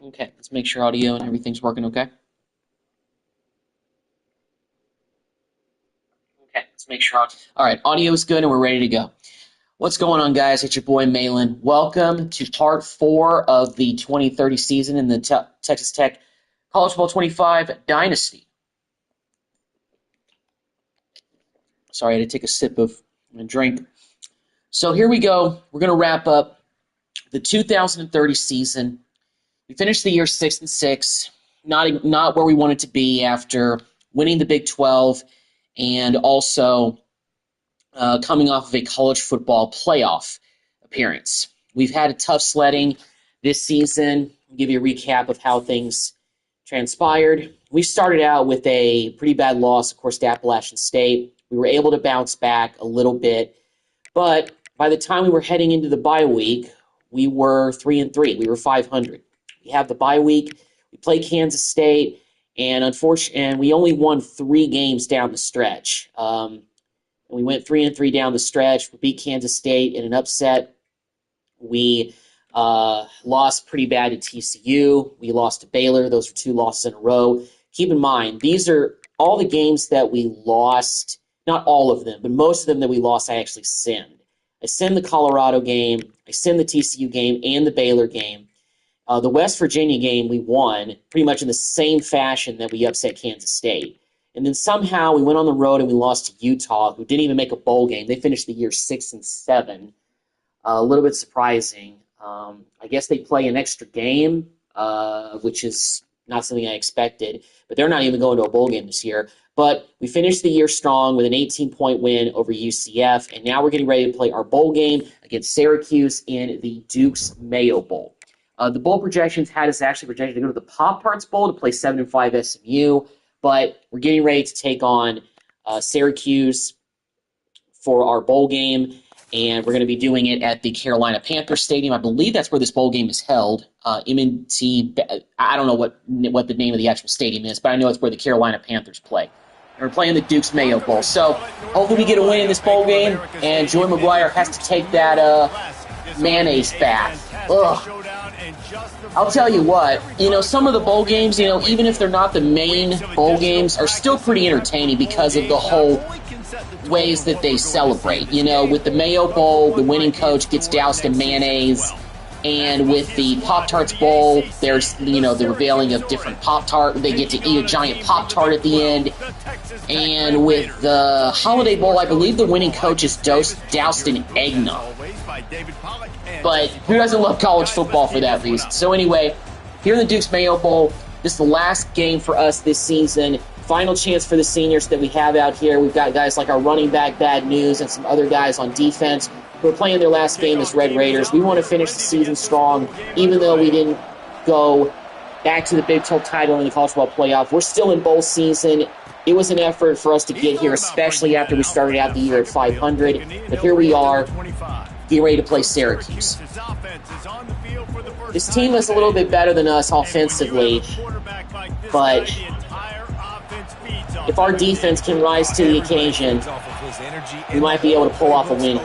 Okay, let's make sure audio and everything's working okay. Okay, let's make sure. All right, audio is good and we're ready to go. What's going on, guys? It's your boy Malin. Welcome to part 4 of the 2030 season in the Texas Tech College Football 25 Dynasty. Sorry, I had to take a sip of a drink. So here we go. We're going to wrap up the 2030 season. We finished the year 6-6, not where we wanted to be after winning the Big 12 and also coming off of a college football playoff appearance. We've had a tough sledding this season. I'll give you a recap of how things transpired. We started out with a pretty bad loss, of course, to Appalachian State. We were able to bounce back a little bit, but by the time we were heading into the bye week, we were 3-3. We were 500. We have the bye week. We play Kansas State, and unfortunately, we only won 3 games down the stretch. We went 3-3 down the stretch. We beat Kansas State in an upset. We lost pretty bad to TCU. We lost to Baylor. Those were 2 losses in a row. Keep in mind, these are all the games that we lost. Not all of them, but most of them that we lost, I actually sinned. I sinned the Colorado game. I sinned the TCU game and the Baylor game. The West Virginia game we won pretty much in the same fashion that we upset Kansas State. And then somehow we went on the road and we lost to Utah, who didn't even make a bowl game. They finished the year 6-7. A little bit surprising. I guess they play an extra game, which is not something I expected. But they're not even going to a bowl game this year. But we finished the year strong with an 18-point win over UCF. And now we're getting ready to play our bowl game against Syracuse in the Duke's Mayo Bowl. The bowl projections had us actually projected to go to the Pop-Tarts Bowl to play 7-5 SMU. But we're getting ready to take on Syracuse for our bowl game, and we're going to be doing it at the Carolina Panthers Stadium. I believe that's where this bowl game is held. M&T, I don't know what the name of the actual stadium is, but I know it's where the Carolina Panthers play. And we're playing the Duke's Mayo Bowl. So hopefully we get a win in this bowl game, and Joey McGuire has to take that mayonnaise bath. Ugh. I'll tell you what, some of the bowl games, even if they're not the main bowl games, are still pretty entertaining because of the whole ways that they celebrate. With the Mayo Bowl, the winning coach gets doused in mayonnaise, and with the Pop-Tarts Bowl, there's, the revealing of different Pop-Tart. They get to eat a giant Pop-Tart at the end. And with the Holiday Bowl, I believe the winning coach is doused in eggnog. But who doesn't love college football for that reason? So anyway, here in the Duke's Mayo Bowl, this is the last game for us this season. Final chance for the seniors that we have out here. We've got guys like our running back, Bad News, and some other guys on defense who are playing their last game as Red Raiders. We want to finish the season strong, even though we didn't go back to the Big 12 title in the college football playoff. We're still in bowl season. It was an effort for us to get here, especially after we started out the year at 500. But here we are, getting ready to play Syracuse. This team is a little bit better than us offensively, but if our defense can rise to the occasion, we might be able to pull off a win.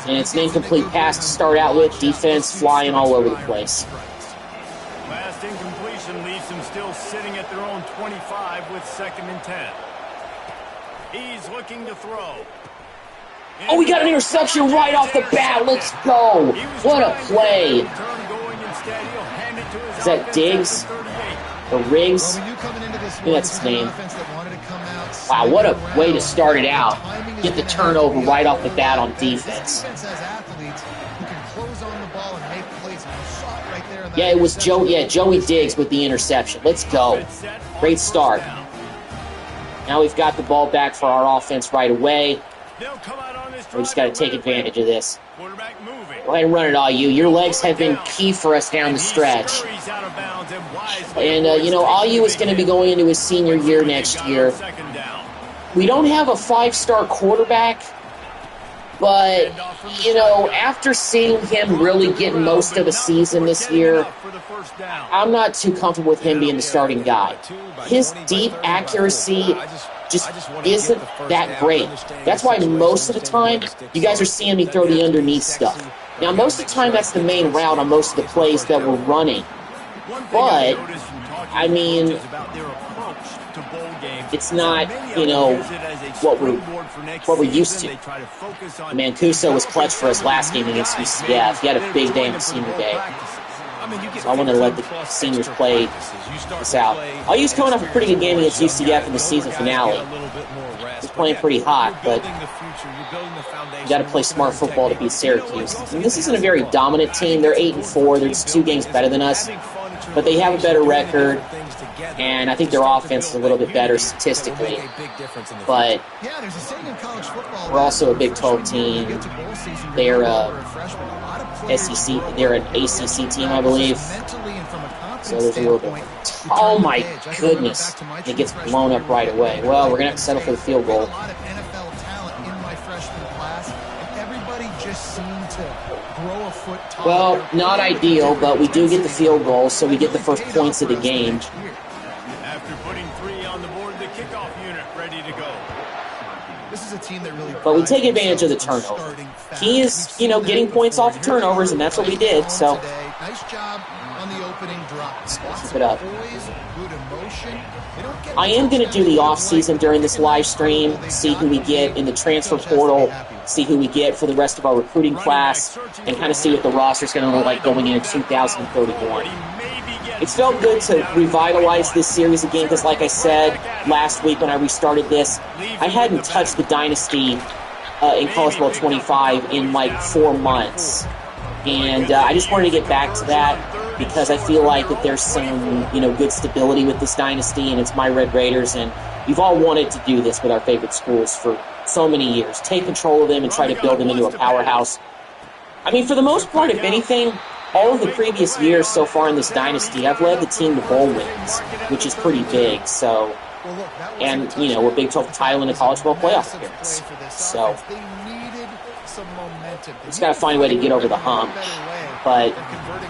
And it's an incomplete pass to start out with, defense flying all over the place. Last incompletion leaves them still sitting at their own 25 with 2nd and 10. He's looking to throw. Oh, we got an interception right off the bat. Let's go. What a play. Is that Diggs? Or Riggs? I think that's his name. Wow, what a way to start it out. Get the turnover right off the bat on defense. Yeah, it was Joey Diggs with the interception. Let's go. Great start. Now we've got the ball back for our offense right away. We just got to take advantage of this. Go ahead and run it, Ayu. Your legs have been key for us down the stretch. And, Ayu is going to be going into his senior year next year. We don't have a 5-star quarterback, but, after seeing him really get most of the season this year, I'm not too comfortable with him being the starting guy. His deep accuracy just isn't that great. That's why most of the time, you guys are seeing me throw the underneath stuff. Now, most of the time, that's the main route on most of the plays that we're running. But, I mean, it's not, you know, what we're used to. Mancuso was clutch for us last game against UCF. He had a big day on senior day. So I want to let the seniors play this out. IU's coming off a pretty good game against UCF in the season finale. He's playing pretty hot, but you got to play smart football to beat Syracuse. And this isn't a very dominant team. They're 8-4. They're just 2 games better than us, but they have a better record, and I think their offense is a little bit better statistically. But we're also a Big 12 team. They're SEC. They're an ACC team, I believe. So there's a little bit. Oh my goodness! It gets blown up right away. Well, we're gonna have to settle for the field goal. Well, not ideal, but we do get the field goal, so we get the first points of the game. After putting 3 on the board, the kickoff unit ready to go. This is a team that really. But we take advantage of the turnover. He is, you know, getting points off of turnovers, and that's what we did. So. Nice job on the opening drop. Keep it up. I am going to do the off-season during this live stream, see who we get in the transfer portal, see who we get for the rest of our recruiting class, and kind of see what the roster is going to look like going into 2031. It's felt good to revitalize this series again because, like I said last week when I restarted this, I hadn't touched the Dynasty in College Bowl 25 in like 4 months. And I just wanted to get back to that because I feel like that there's some, you know, good stability with this dynasty, and it's my Red Raiders, and we've all wanted to do this with our favorite schools for so many years. Take control of them and try to build them into a powerhouse. I mean, for the most part, if anything, all of the previous years so far in this dynasty, I've led the team to bowl wins, which is pretty big. So, and, you know, we're Big 12 title in a college bowl playoff appearance. So, just got to find a way to get over the hump. But,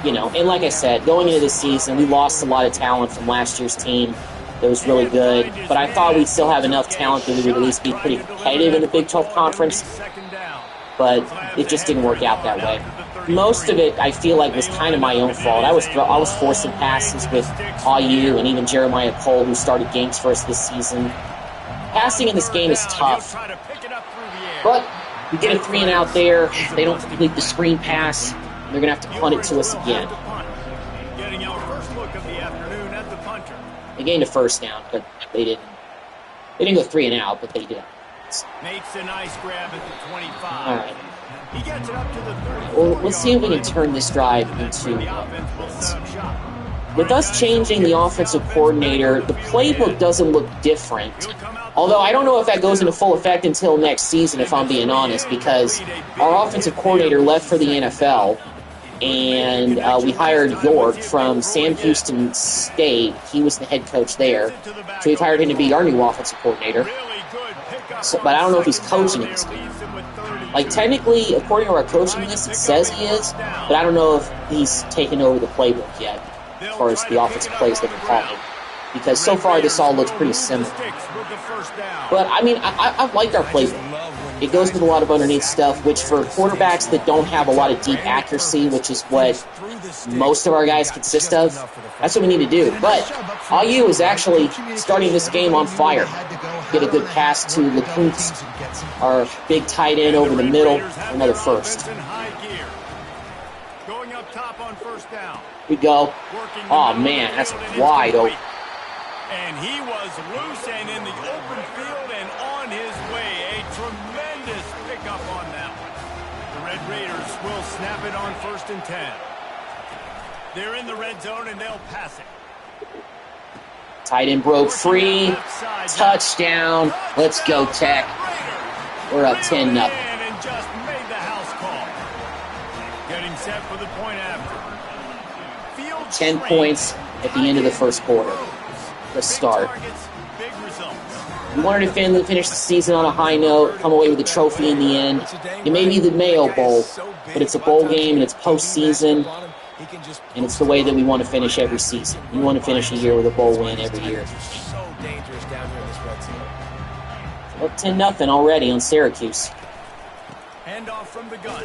you know, and like I said, going into this season, we lost a lot of talent from last year's team that was really good. But I thought we'd still have enough talent that we would at least be pretty competitive in the Big 12 conference. But it just didn't work out that way. Most of it, I feel like, was kind of my own fault. I was forcing passes with IU and even Jeremiah Cole, who started games for us this season. Passing in this game is tough. But we get a 3-and-out there. If they don't complete the screen pass, they're going to have to punt it to us again. Getting our first look of the afternoon at the punter. They gained a first down, but they didn't. They didn't go 3-and-out, but they did. Makes a nice grab at the 25. All right. He gets it up to the 30. Well, let's see if we can turn this drive into points. With us changing the offensive coordinator, the playbook doesn't look different. Although I don't know if that goes into full effect until next season, if I'm being honest, because our offensive coordinator left for the NFL, and we hired York from Sam Houston State. He was the head coach there. So we've hired him to be our new offensive coordinator. So, but I don't know if he's coaching in this game. Like, technically, according to our coaching list, it says he is, but I don't know if he's taken over the playbook yet, as far as the offensive plays that we're calling. Because so far, this all looks pretty similar. But, I mean, I've liked our playbook. It goes with a lot of underneath stuff, which for quarterbacks that don't have a lot of deep accuracy, which is what most of our guys consist of, that's what we need to do. But IU is actually starting this game on fire. Get a good pass to LeCounte, our big tight end over the middle, another first. We go. Oh, man, that's wide open. And he was loose and in the open field and on his way. A tremendous pickup on that one. The Red Raiders will snap it on 1st and 10. They're in the red zone and they'll pass it. Tight end broke free. Touchdown. Let's go, Tech. We're up 10-0. And just made the house call. Getting set for the point after. Field 10 points at the end of the first quarter. Let's start. We wanted to finish the season on a high note, come away with a trophy in the end. It may be the Mayo Bowl, but it's a bowl game and it's postseason, and it's the way that we want to finish every season. We want to finish a year with a bowl win every year. Up 10-0 already on Syracuse. Hand off from the gun.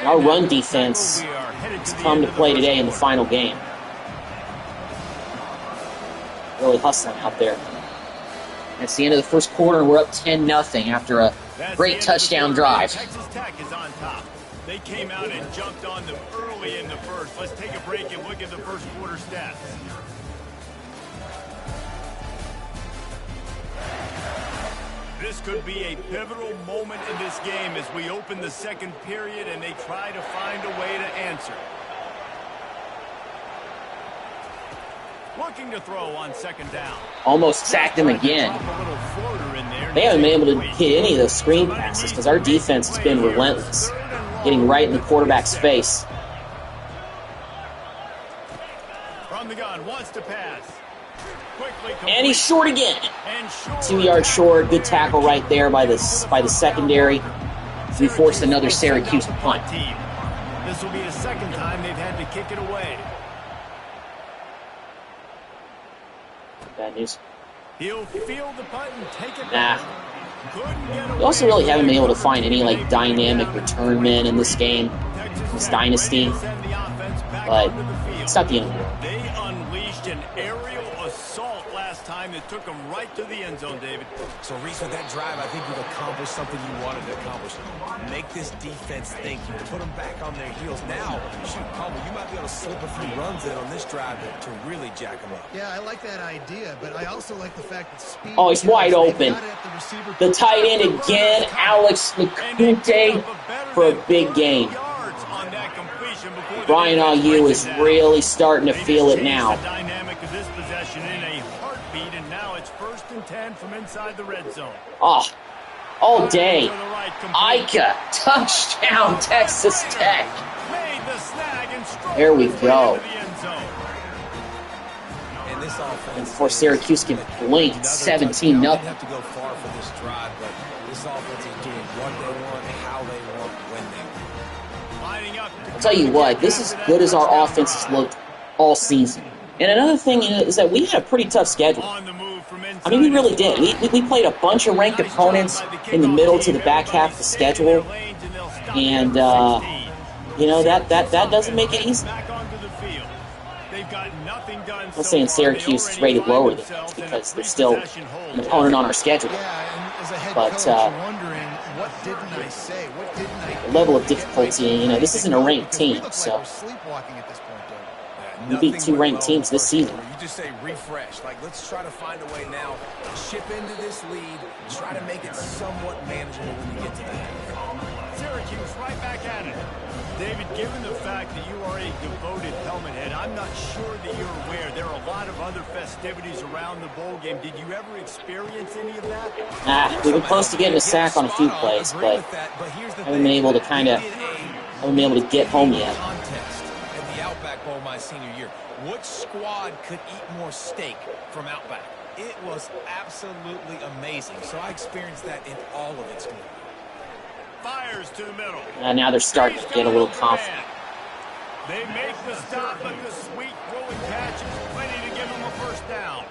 Our run defense has come to play today in the final game. Really hustling out there. It's the end of the first quarter, and we're up 10-0 after a great touchdown drive. Texas Tech is on top. They came out and jumped on them early in the first. Let's take a break and look at the first quarter stats. This could be a pivotal moment in this game as we open the second period and they try to find a way to answer. Looking to throw on second down. Almost sacked him again. They haven't been able to hit any of those screen passes because our defense has been relentless, getting right in the quarterback's face. From the gun, wants to pass. And he's short again. 2 yards short. Good tackle right there by the secondary. We forced another Syracuse punt. This will be the second time they've had to kick it away. Bad news. He'll field the punt and take it back. We also really haven't been able to find any like dynamic return men in this game, this Dynasty. But it's not the end of the world. They unleashed an aerial assault last time that took them right to the end zone, David. So, Reese, with that drive, I think you've accomplished something you wanted to accomplish. Make this defense think. You put them back on their heels. Now, shoot, Palmer, you might be able to slip a few runs in on this drive to really jack them up. Yeah, I like that idea, but I also like the fact that speed... Oh, he's wide open. The tight end again, Alex McCoonte, for a big game. Brian Ayu is really starting to feel it now. The dynamic of this possession in a heartbeat, and now it's 1st and 10 from inside the red zone. Oh, all day. Ika, touchdown, Texas Tech. There we go. And before Syracuse can blink, 17-0. Have to go far for this drive, but this offense is doing what they want, how they want, when they want. I'll tell you what, this is as good as our offense has looked all season. And another thing is that we had a pretty tough schedule. I mean, we really did. We played a bunch of ranked opponents in the middle to the back half of the schedule. And, you know, that doesn't make it easy. I'm not saying Syracuse is rated lower than us because they're still an opponent on our schedule. But the level of difficulty, you know, this isn't a ranked team, so we beat 2 ranked teams this season. You just say refresh. Like, let's try to find a way now to chip into this lead, try to make it somewhat manageable when you get to the end. Syracuse right back at it. David, given the fact that you are a devoted helmet head, I'm not sure that you're aware there are a lot of other festivities around the bowl game. Did you ever experience any of that? We've been close to getting a sack on a few plays, but haven't been able to haven't been able to get home yet. At the Outback Bowl my senior year, what squad could eat more steak from Outback? It was absolutely amazing. So I experienced that in all of its glory. Fires to the middle. Now they're starting to get a little confident. They make the stop, but the sweet rolling catch is plenty to give them a first down.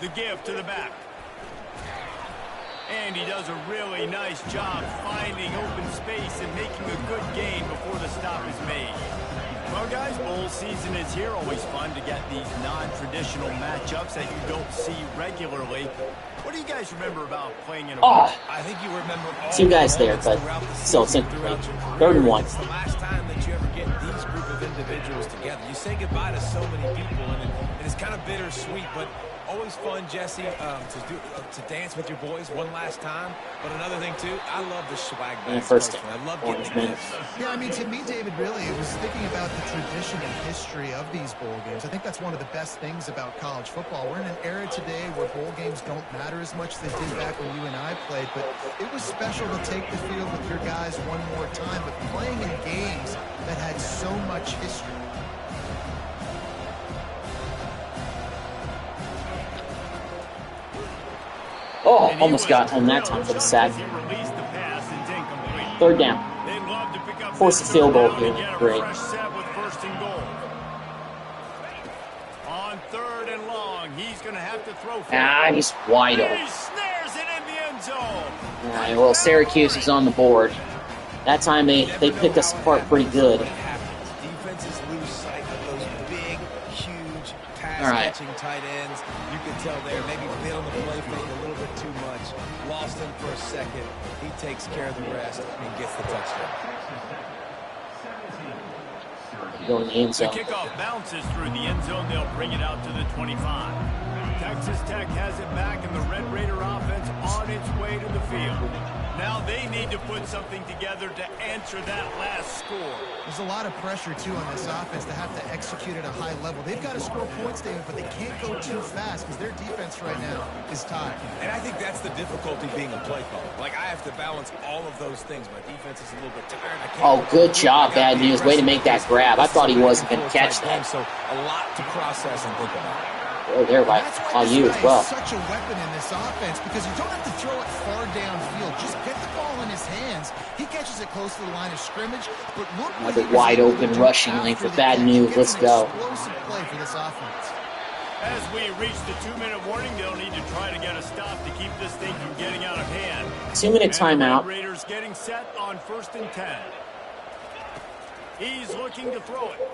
The give to the back. And he does a really nice job finding open space and making a good gain before the stop is made. Well, guys, bowl season is here. Always fun to get these non-traditional matchups that you don't see regularly. What do you guys remember about playing in a bowl? I think you remember all 2 guys there, but still, it's incomplete. 3rd and 1. It's the last time that you ever get these group of individuals together. You say goodbye to so many people, and it's kind of bittersweet, but always fun, Jesse, to dance with your boys one last time. But another thing, too, I love the swag bags. I love getting this. Yeah, I mean, to me, David, really, it was thinking about the tradition and history of these bowl games. I think that's one of the best things about college football. We're in an era today where bowl games don't matter as much as they did back when you and I played, but it was special to take the field with your guys one more time, but playing in games that had so much history. Oh, almost got home that time for the sack. 3rd down. Force a field goal here. Great. 3rd and long, he's going to have to throw for Ah, he's wide He open. snares it in the end zone. All right, well, Syracuse is on the board. That time they picked us apart pretty good. Defenses lose sight of those big, huge All right. pass-catching tight ends. You can tell there, maybe bit on the play fake a little bit too much. Lost him for a second. He takes care of the rest and gets the touchdown. Go in the end The zone. kickoff bounces through the end zone. They'll bring it out to the 25. Texas Tech has it back, and the Red Raider offense on its way to the field. Now they need to put something together to answer that last score. There's a lot of pressure, too, on this offense to have to execute at a high level. They've got to score points, David, but they can't go too fast because their defense right now is tied. And I think that's the difficulty being a play caller. Like, I have to balance all of those things. My defense is a little bit tired. I can't Oh, good job, Bad News. Way to make that grab. I thought he wasn't going to catch that. So a lot to process and think about. Oh, there by you as well. That's why this guy is such a weapon in this offense because you don't have to throw it far downfield. Just get the ball in his hands. He catches it close to the line of scrimmage, but look what Another he was wide able to open do rushing lane after for the Bad catch. News. He Let's gets go. an explosive play for this offense. As we reach the 2-minute warning, they'll need to try to get a stop to keep this thing from getting out of hand. 2-minute And the timeout. Red Raiders getting set on 1st and 10. He's looking to throw it.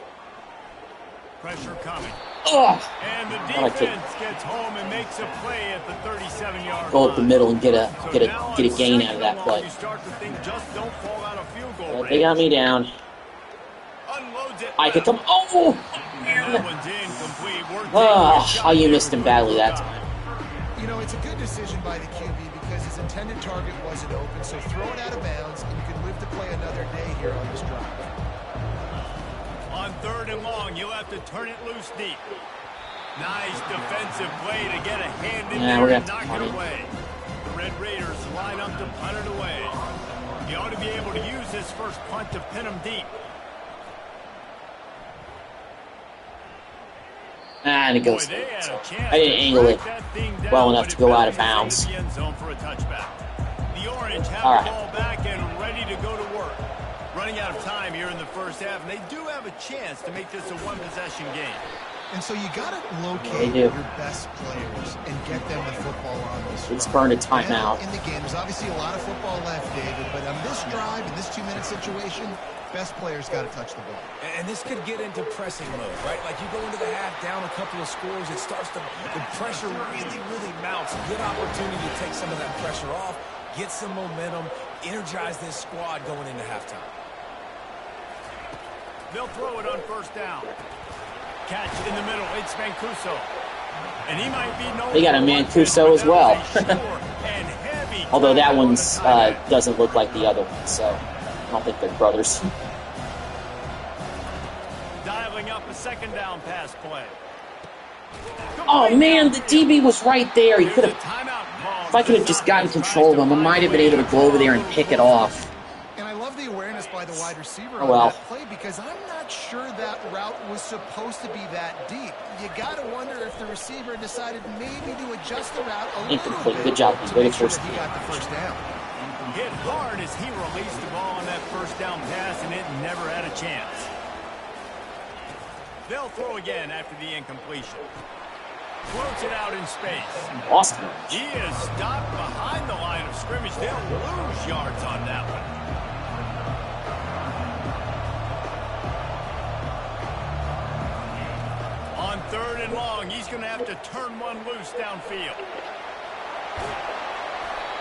Pressure coming. Ugh. And the Thought I could defense gets home and makes a play at the 37-yard go up the line. middle and get a now get a on gain 2nd out of that and long, play. You start to think just don't fall out of field goal But they got me down. Unloads it I could left. come. Oh, And that one's incomplete. We're taking a oh, shot you here missed him for badly the that time. time. You know, it's a good decision by the QB because his intended target wasn't open, so throw it out of bounds, and you can live to play another day here on this drive. On 3rd and long, you'll have to turn it loose deep. Nice defensive play to get a hand in Yeah, we're there gonna and have to knock punt it it. away. The Red Raiders line up to punt it away. He ought to be able to use his first punt to pin him deep. Ah, and it goes. Boy, they had a chance I didn't to angle it track that thing down, well enough but to it go out of bounces bounds. into the end zone for a touchback. The Orange have All the right. ball back and ready to go to work. Running out of time here in the first half, and they do have a chance to make this a one-possession game. And so you got to They locate do. your best players and get them the football on this Let's drive. burn a timeout. In the game, there's obviously a lot of football left, David, but on this drive, in this 2-minute situation, best players got to touch the ball. And this could get into pressing mode, right? Like you go into the half down a couple of scores, it starts to, the pressure really, really mounts. Good opportunity to take some of that pressure off, get some momentum, energize this squad going into halftime. They'll throw it on 1st down. Catch in the middle. It's Mancuso. And he might be known They got a for one Mancuso thing, as but well. that was a short and heavy Although that tackle on one's the timeout. doesn't look like the other one, so I don't think they're brothers. Dialing up a 2nd down pass play. Oh man, the DB was right there. He could have. If I could have just gotten control of him, I might have been able to go over there and pick it off. And I love the awareness by the wide receiver Oh, well. on that play because I'm not sure that route was supposed to be that deep. You got to wonder if the receiver decided maybe to adjust the route a little Incomplete. bit Good job. to Way to make sure force that he got the first down. Hit hard as he released the ball on that 1st down pass, and it never had a chance. They'll throw again after the incompletion. Floats it out in space. Lost him. He is stopped behind the line of scrimmage. They'll lose yards on that one. On 3rd and long, he's going to have to turn one loose downfield.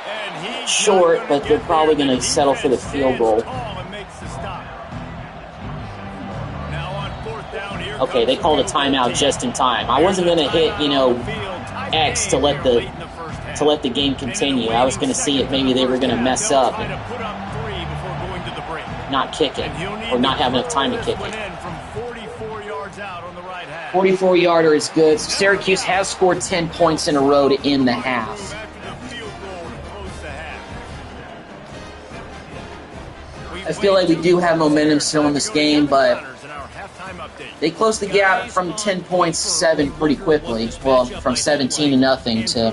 And he's Short, not gonna but they're get probably there. going to The settle for the defense field goal. stands tall and makes the stop. Now on 4th down, here Okay, comes they the called a field goal timeout team. just in time. I wasn't going to hit, X to let the game continue. I was going to see if maybe they were going to mess up and not kick it or not have enough time to kick it. 44-yarder is good. So Syracuse has scored 10 points in a row to end the half. I feel like we do have momentum still in this game, but they closed the gap from 10 points to 7 pretty quickly. Well, from 17 to nothing to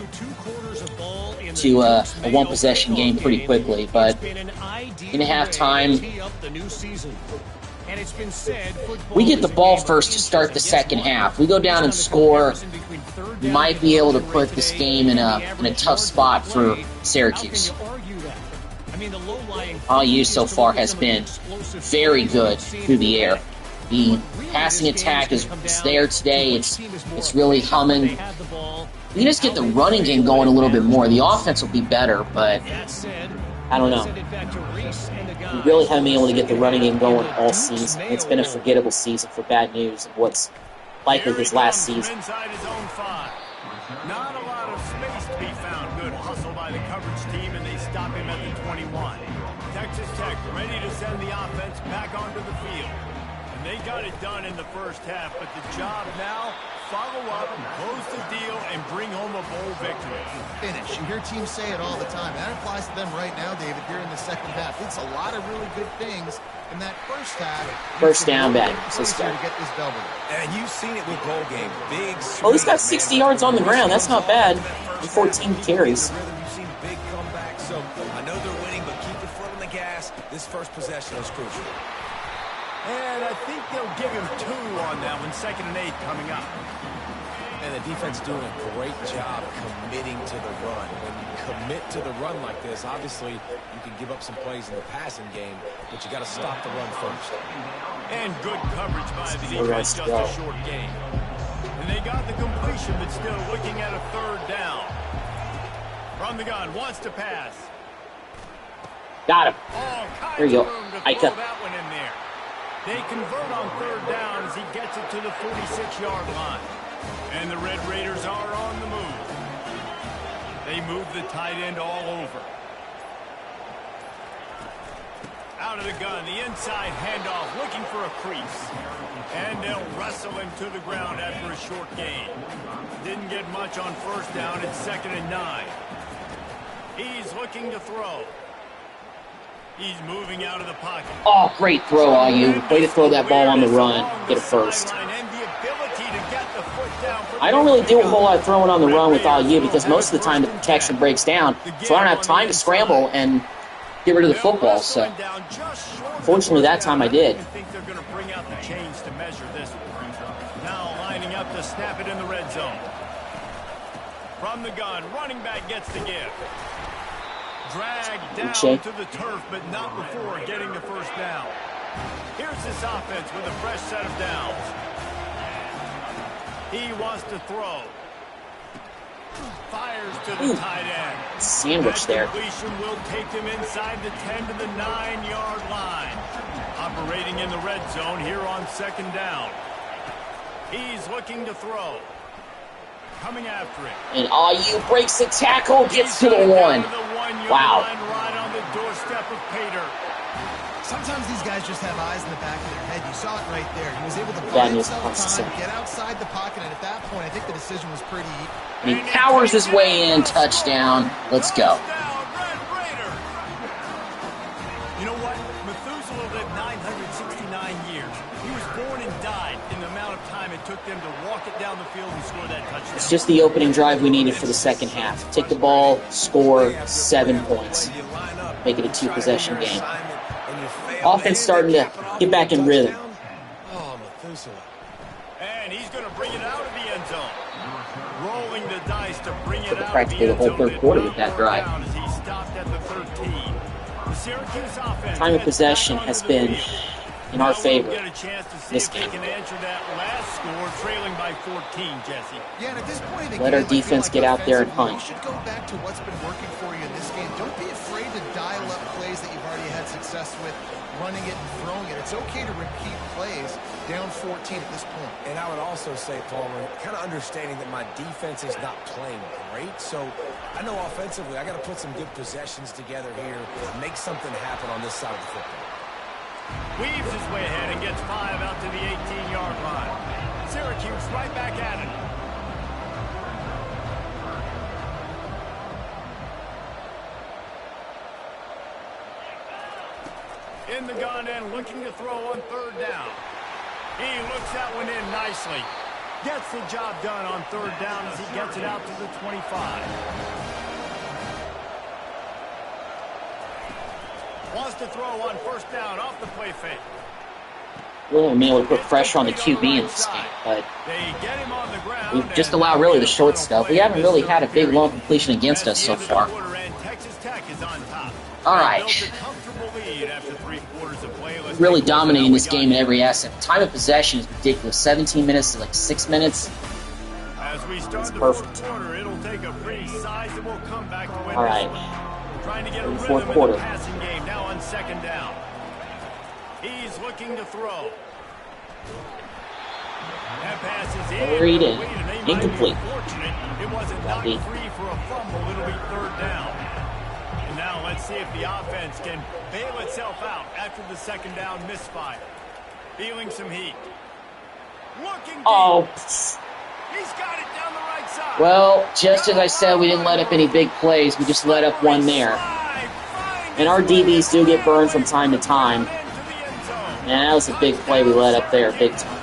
a one-possession game pretty quickly. But in halftime, And it's been said, we get the ball first to start the second half. We go down and score. We might be able to put this game in a tough spot for Syracuse. IU so far has been very good through the air. The passing attack is there today. It's really humming. We can just get the running game going a little bit more. The offense will be better, but I don't know. We really haven't been able to get the running game going all season. It's been a forgettable season for Bad News and what's likely his last season. Not a lot of space to be found. Good hustle by the coverage team, and they stop him at the 21. Texas Tech ready to send the offense back onto the field. And they got it done in the first half, but the job now, follow up, close the deal, and bring home a bowl victory. Finish. You hear teams say it all the time. That applies to them right now, David, here in the second half. It's a lot of really good things in that first half. First down, Bad News. To get this double. And you've seen it with bowl game. Big. Oh, he's got 60 yards on the ground. That's not bad. 14 carries. You've seen big comebacks, so I know they're winning, but keep your foot on the gas. This first possession is crucial. And I think they'll give him 2 on that one. 2nd and 8 coming up. And the defense doing a great job committing to the run. When you commit to the run like this, obviously you can give up some plays in the passing game, but you got to stop the run first. And good coverage by the defense, just a short gain. And they got the completion, but still looking at a 3rd down. From the gun, wants to pass. Got him. There you go. Throw that one in there. They convert on 3rd down as he gets it to the 46-yard line. And the Red Raiders are on the move. They move the tight end all over. Out of the gun, the inside handoff, looking for a crease. And they'll wrestle him to the ground after a short gain. Didn't get much on 1st down. It's 2nd and 9. He's looking to throw. He's moving out of the pocket. Oh, great throw, IU. Way to throw that ball on the run. Get a first. I don't really do a whole lot of throwing on the run with IU because most of the time the protection breaks down, so I don't have time to scramble and get rid of the football. So, fortunately, that time I did. I think they're going to bring out the chains to measure this one. Now lining up to snap it in the red zone. From the gun, running back gets the give. Dragged down to the turf, but not before getting the 1st down. Here's this offense with a fresh set of downs. He wants to throw. Fires to the tight end. Sandwich there. Completion will take him inside the 10 to the 9-yard line. Operating in the red zone here on 2nd down. He's looking to throw. Coming after it. And IU breaks the tackle, gets to the 1. Wow. Right on the doorstep of Pater. Sometimes these guys just have eyes in the back of their head. You saw it right there. He was able to buy himself time, get outside the pocket, and at that point, I think the decision was pretty easy. And he powers his way in. Touchdown. Let's go. You know what? Methuselah lived 969 years. He was born and died in the amount of time it took them to walk it down the field and score that touchdown. It's just the opening drive we needed for the second half. Take the ball, score 7 points. Make it a 2-possession game. Offense starting to get back in rhythm. Oh, Methuselah. And he's going to bring it out of the end zone. Rolling the dice to bring it out practically the whole 3rd quarter with that drive. He stopped at the 13. The Syracuse offense Time of possession has been in our favor this game. Trailing by 14, Jesse. Yeah, and at this point, let our defense get out there and hunt. You should go back to what's been working for you in this game. Don't be afraid to dial up plays that you've already had success with, running it and throwing it. It's okay to repeat plays down 14 at this point. And I would also say, Palmer, kind of understanding that my defense is not playing great. So I know offensively I got to put some good possessions together here, make something happen on this side of the football. Weaves his way ahead and gets 5 out to the 18-yard line. Syracuse right back at it. In the gun and looking to throw on 3rd down. He looks that one in nicely. Gets the job done on 3rd down as he gets it out to the 25. Wants to throw on 1st down off the play fake. Really haven't been able to put pressure on the QB in this game, but we've just allowed really the short stuff. We haven't really had a big long completion against us so far. All right. Really dominating this game in every asset. Time of possession is ridiculous. 17 minutes to like 6 minutes. It's perfect. All right. Fourth quarter. Now on second down. He's looking to throw. That pass is Hurried in. Incomplete. It wasn't knocked free for a fumble. It'll be third down. And now let's see if the offense can bail itself out after the second down misfire. Feeling some heat. Looking deep. Oh. He's got it down the right side. Well, just as I said, we didn't let up any big plays. We just let up one there. And our DBs do get burned from time to time. And that was a big play we let up there, big time.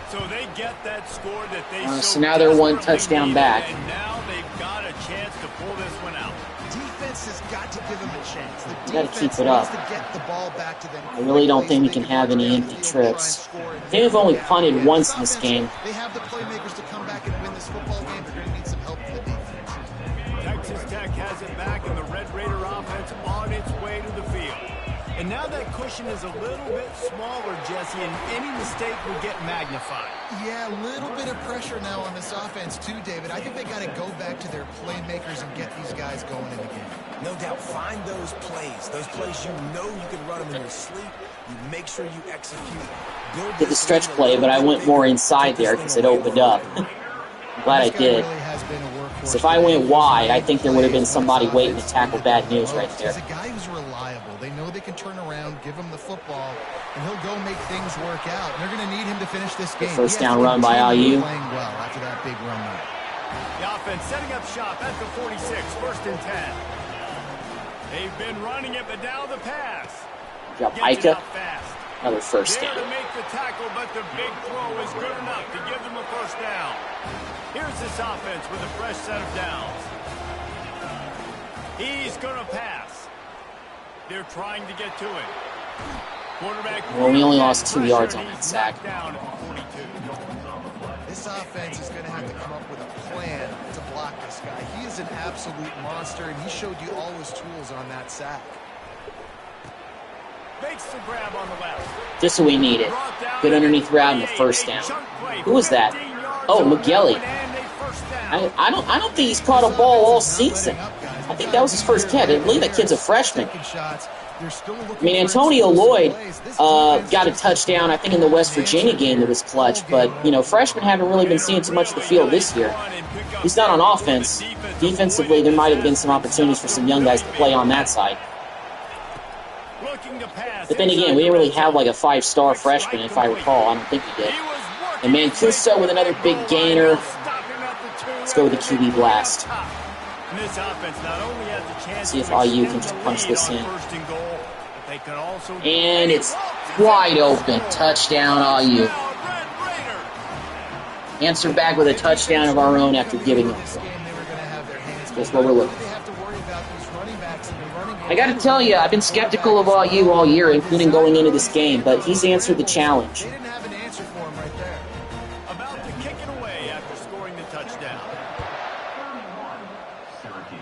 So they get that score that they so now they're one touchdown back. And now they've got a chance to pull this one out. Defense has got to give them a chance. The Got to keep it up. to get the ball back to them. I really don't think we can have any empty trips. I think we've only punted once in this game. They have the playmakers to come back and win this football game. They're going to need some help from the defense. Texas Tech has it back, and the Red Raider offense on its way to the field. And now that cushion is a little bit smaller, Jesse, and any mistake will get magnified. Yeah, a little bit of pressure now on this offense too, David. I think they got to go back to their playmakers and get these guys going in the game. No doubt, find those plays you know you can run them in your sleep. You make sure you execute. Did the stretch play, but I went more inside there because it opened up. I'm glad I did. So if I went wide, I think there would have been somebody waiting to tackle bad news right there. He's a guy who's reliable. They know they can turn around, give him the football, and he'll go make things work out. And they're going to need him to finish this game. First down run by IU. Playing well after that big run there. The offense setting up shop at the 46, first and 10. They've been running it, but now the pass. Got Micah. Another first There down. to make the tackle, but the big throw is good enough to give them a first down. Here's this offense with a fresh set of downs. He's going to pass. They're trying to get to it. Quarterback. Well, we only lost 2 yards on that sack. Down at the 42. This offense is going to have to come up with a plan to block this guy. He is an absolute monster, and he showed you all his tools on that sack. Makes the grab on the left. Just what we needed. Good underneath route in the first down. Who was that? Oh, McGilly. I don't think he's caught a ball all season. I think that was his first catch. I believe that kid's a freshman. I mean, Antonio Lloyd got a touchdown, I think, in the West Virginia game that was clutch. But, you know, freshmen haven't really been seeing too much of the field this year. He's not on offense. Defensively, there might have been some opportunities for some young guys to play on that side. But then again, we didn't really have like a 5-star freshman, if I recall. I don't think we did. And Mancuso with another big gainer. Let's go with the QB blast. See if IU can just punch this in. And it's wide open. Touchdown, IU. Answer back with a touchdown of our own after giving it. That's what we're looking for. I got to tell you, I've been skeptical of IU all year, including going into this game, but he's answered the challenge. They didn't have an answer for him right there. About to kick it away after scoring the touchdown.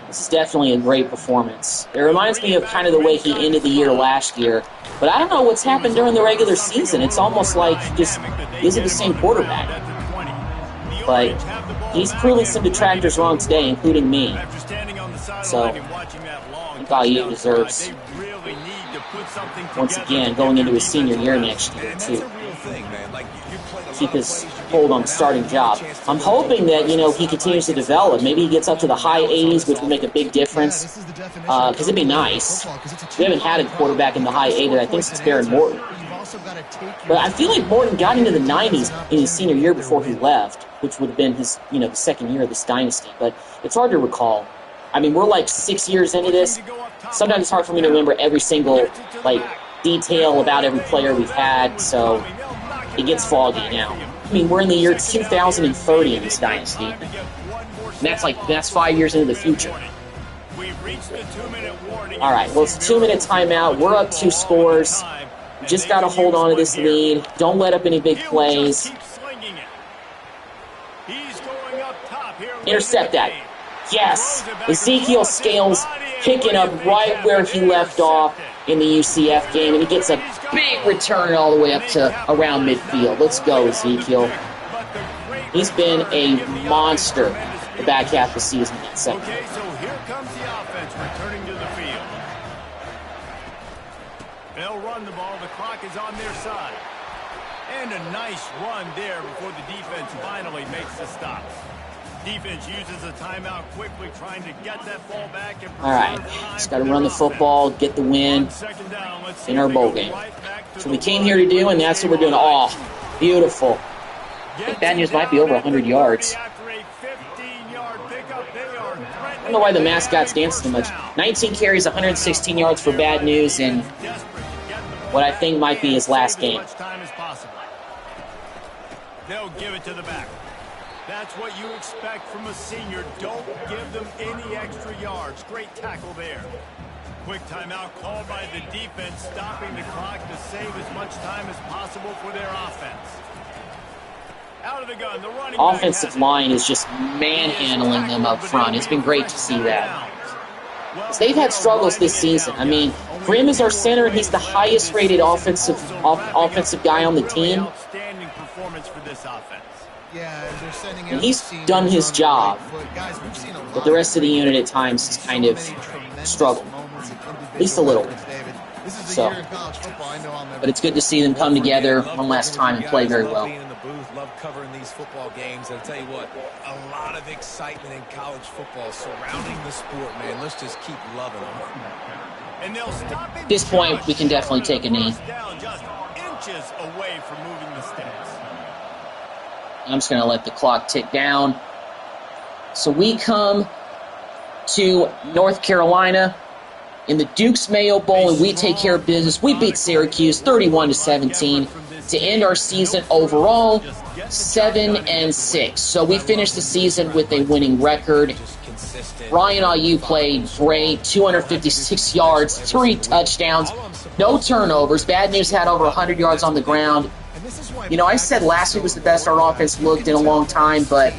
This is definitely a great performance. It reminds me of kind of the way he ended the year last year, but I don't know what's happened during the regular season. It's almost like he isn't the same quarterback. But he's proven some detractors wrong today, including me. So I think IU deserves, once again, going into his senior year next year, to keep his hold on the starting job. I'm hoping that, you know, he continues to develop. Maybe he gets up to the high 80s, which would make a big difference, because it'd be nice. We haven't had a quarterback in the high 80s, I think, since Baron Morton. But I feel like Morton got into the 90s in his senior year before he left, which would have been his, you know, the second year of this dynasty. But it's hard to recall. I mean, we're like 6 years into this. Sometimes it's hard for me to remember every single, like, detail about every player we've had, so it gets foggy now. I mean, we're in the year 2030 in this dynasty. And that's 5 years into the future. All right, well, it's a 2-minute timeout. We're up 2 scores. You just got to hold on to this lead. Don't let up any big plays. Intercept that. Yes. Ezekiel Scales picking up right where he left off in the UCF game, and he gets a big return all the way up to around midfield. Let's go, Ezekiel. He's been a monster the back half of the season. Okay, so here comes the offense returning to the field. They'll run the ball. The clock is on their side. And a nice run there before the defense finally makes the stop. Defense uses a timeout quickly, trying to get that ball back. And all right, just got to run the football, get the win in our bowl game. That's what we came here to do, and that's what we're doing. Oh, beautiful. I think Bad News might be over 100 yards. I don't know why the mascot's dancing too much. 19 carries, 116 yards for Bad News in what I think might be his last game. They'll give it to the back. That's what you expect from a senior. Don't give them any extra yards. Great tackle there. Quick timeout called by the defense, stopping the clock to save as much time as possible for their offense. Out of the gun, the running offensive line is just manhandling them up front. It's been great to see that. They've had struggles this season. I mean, for him as our center, he's the highest rated offensive guy on the team. Outstanding performance for this offense. And he's done his job, but the rest of the unit at times has kind of struggled, at least a little. So, but it's good to see them come together one last time and play very well. Love covering these football games. I'll tell you what, a lot of excitement in college football surrounding the sport, man. Let's just keep loving them. At this point, we can definitely take a knee. Just inches away from moving the sticks. I'm just going to let the clock tick down. So we come to North Carolina in the Duke's Mayo Bowl, and we take care of business. We beat Syracuse 31-17 to end our season overall 7-6. So we finished the season with a winning record. Ryan Ayu played great, 256 yards, 3 touchdowns, no turnovers. Bad News had over 100 yards on the ground. You know, I said last week was the best our offense looked in a long time, but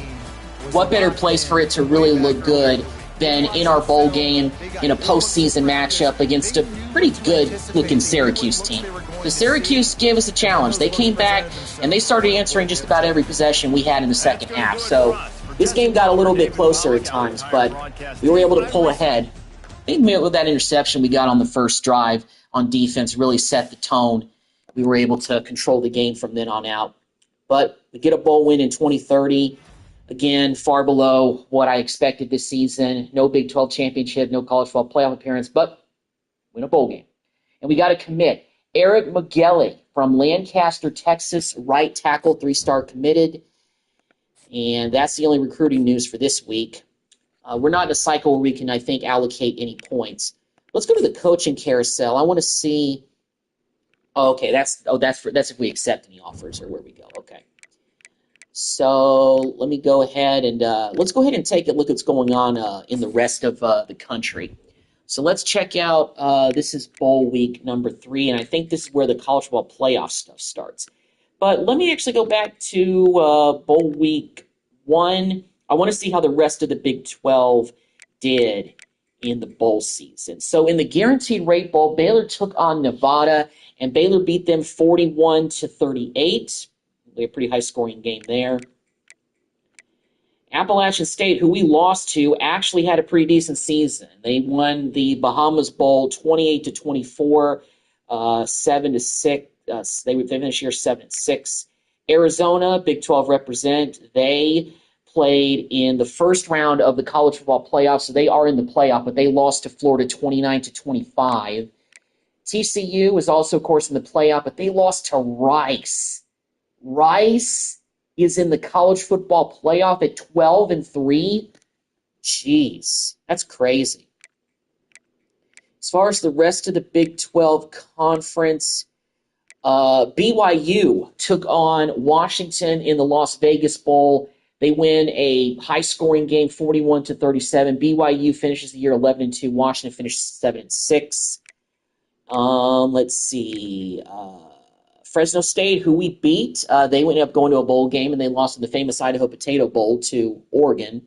what better place for it to really look good than in our bowl game in a postseason matchup against a pretty good-looking Syracuse team. The Syracuse gave us a challenge. They came back, and they started answering just about every possession we had in the second half. So this game got a little bit closer at times, but we were able to pull ahead. I think with that interception we got on the first drive on defense really set the tone. We were able to control the game from then on out. But we get a bowl win in 2030. Again, far below what I expected this season. No Big 12 championship, no college football playoff appearance, but win a bowl game. And we got to commit. Eric McGelly from Lancaster, Texas, right tackle, 3-star committed. And that's the only recruiting news for this week. We're not in a cycle where we can, I think, allocate any points. Let's go to the coaching carousel. I want to see. Oh, okay, that's if we accept any offers or where we go. Okay. So let me go ahead and let's go ahead and take a look at what's going on in the rest of the country. So let's check out, this is bowl week number 3, and I think this is where the college football playoff stuff starts. But let me actually go back to bowl week 1. I want to see how the rest of the Big 12 did in the bowl season. So in the Guaranteed Rate Bowl, Baylor took on Nevada, and Baylor beat them 41-38. A pretty high-scoring game there. Appalachian State, who we lost to, actually had a pretty decent season. They won the Bahamas Bowl 28-24, 7-6. They finished here 7-6. Arizona, Big 12 represent. They played in the first round of the college football playoffs, so they are in the playoff, but they lost to Florida 29-25. TCU was also, of course, in the playoff, but they lost to Rice. Rice is in the college football playoff at 12-3. Jeez, that's crazy. As far as the rest of the Big 12 conference, BYU took on Washington in the Las Vegas Bowl. They win a high-scoring game, 41-37. BYU finishes the year 11-2. Washington finished 7-6. Let's see. Fresno State, who we beat, they ended up going to a bowl game, and they lost in the famous Idaho Potato Bowl to Oregon.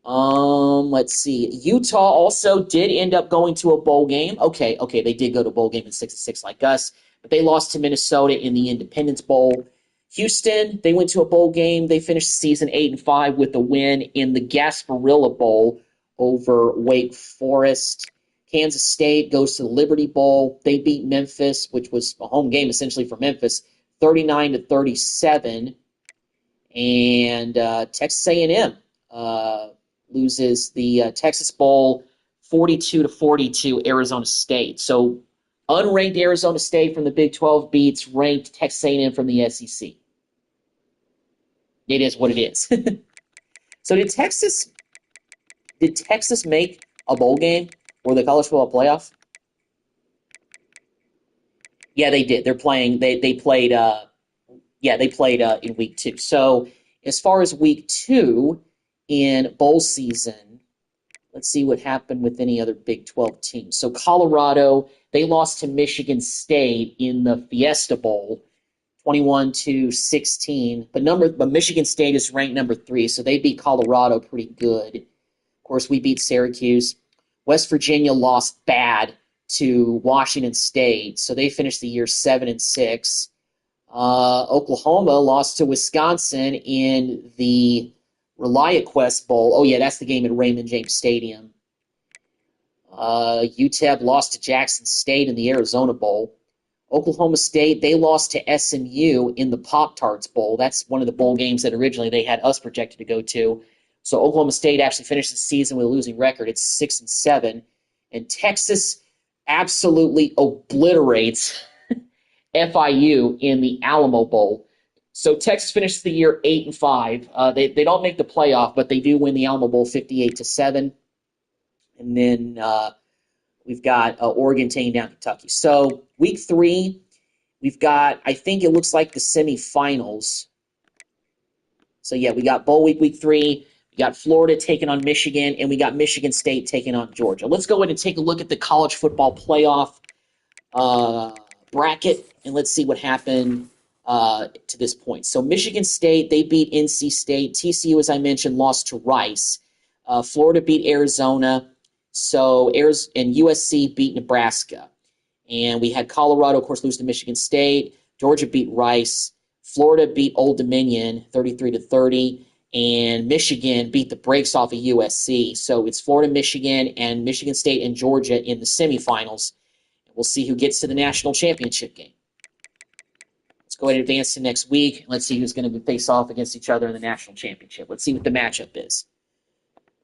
Let's see. Utah also did end up going to a bowl game. Okay, they did go to a bowl game in 6-6 like us, but they lost to Minnesota in the Independence Bowl. Houston, they went to a bowl game. They finished the season 8-5 with a win in the Gasparilla Bowl over Wake Forest. Kansas State goes to the Liberty Bowl. They beat Memphis, which was a home game essentially for Memphis, 39-37. And Texas A&M loses the Texas Bowl 42-42 Arizona State. So unranked Arizona State from the Big 12 beats ranked Texas A&M from the SEC. It is what it is. So did Texas make a bowl game or the college football playoff? Yeah, they did. They played in week 2. So as far as week 2 in bowl season, let's see what happened with any other Big 12 teams. So Colorado, they lost to Michigan State in the Fiesta Bowl, 21-16. But Michigan State is ranked number 3, so they beat Colorado pretty good. Of course, we beat Syracuse. West Virginia lost bad to Washington State, so they finished the year 7-6. Oklahoma lost to Wisconsin in the ReliaQuest Bowl. Oh, yeah, that's the game at Raymond James Stadium. UTEP lost to Jackson State in the Arizona Bowl. Oklahoma State, they lost to SMU in the Pop-Tarts Bowl. That's one of the bowl games that originally they had us projected to go to. So Oklahoma State actually finished the season with a losing record. It's 6-7. And Texas absolutely obliterates FIU in the Alamo Bowl. So Texas finishes the year 8-5. They don't make the playoff, but they do win the Alamo Bowl 58-7. And then we've got Oregon taking down Kentucky. So week 3, we've got, I think it looks like the semifinals. So yeah, we got bowl week 3. We got Florida taking on Michigan, and we got Michigan State taking on Georgia. Let's go ahead and take a look at the college football playoff bracket, and let's see what happened to this point. So Michigan State, they beat NC State. TCU, as I mentioned, lost to Rice. Florida beat Arizona. And USC beat Nebraska. And we had Colorado, of course, lose to Michigan State. Georgia beat Rice. Florida beat Old Dominion 33-30. And Michigan beat the brakes off of USC. So it's Florida, Michigan, and Michigan State and Georgia in the semifinals. We'll see who gets to the national championship game. Let's go ahead and advance to next week. Let's see who's going to face off against each other in the national championship. Let's see what the matchup is.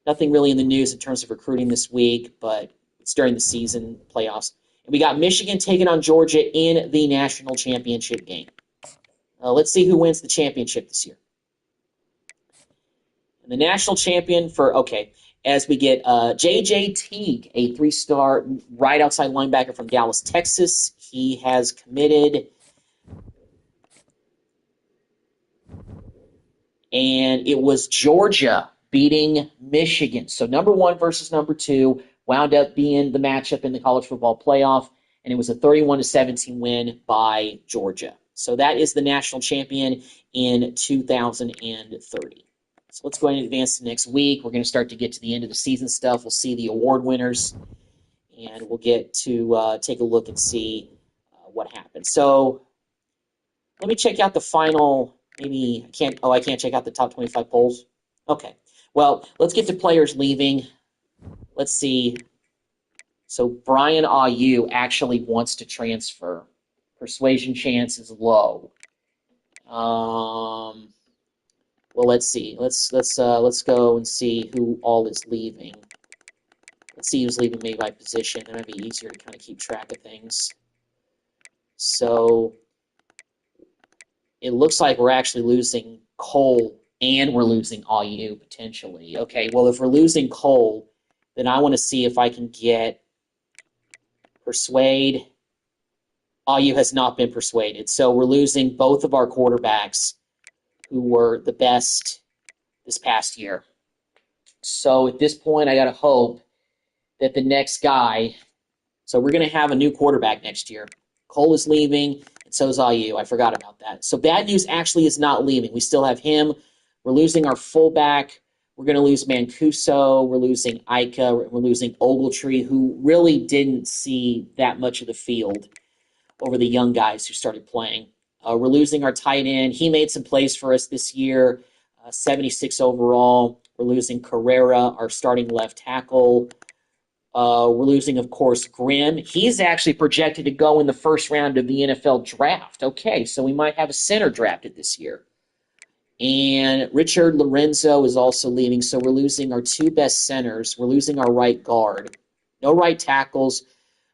Nothing really in the news in terms of recruiting this week, but it's during the season playoffs. And we got Michigan taking on Georgia in the national championship game. Let's see who wins the championship this year. And the national champion as we get J.J. Teague, a 3-star right outside linebacker from Dallas, Texas. He has committed. And it was Georgia beating Michigan. So number 1 versus number 2 wound up being the matchup in the college football playoff, and it was a 31-17 win by Georgia. So that is the national champion in 2030. So let's go ahead and advance to next week. We're going to start to get to the end of the season stuff. We'll see the award winners, and we'll get to take a look and see what happened. So let me check out the final. Maybe I can't check out the top 25 polls. Okay. Well, let's get to players leaving. Let's see. So Brian Ayu actually wants to transfer. Persuasion chance is low. Well, let's see. Let's go and see who all is leaving. Let's see who's leaving maybe by position. That might be easier to kind of keep track of things. So it looks like we're actually losing Cole and we're losing Ayu potentially. Okay, well, if we're losing Cole, then I want to see if I can get persuade. Ayu has not been persuaded. So we're losing both of our quarterbacks who were the best this past year. So at this point, I got to hope that the next guy So we're going to have a new quarterback next year. Cole is leaving, and so is IU. I forgot about that. So bad news actually is not leaving. We still have him. We're losing our fullback. We're going to lose Mancuso. We're losing Ika. We're losing Ogletree, who really didn't see that much of the field over the young guys who started playing. We're losing our tight end. He made some plays for us this year, 76 overall. We're losing Carrera, our starting left tackle. We're losing, of course, Grimm. He's actually projected to go in the first round of the NFL draft. Okay, so we might have a center drafted this year. And Richard Lorenzo is also leaving, so we're losing our two best centers. We're losing our right guard. No right tackles.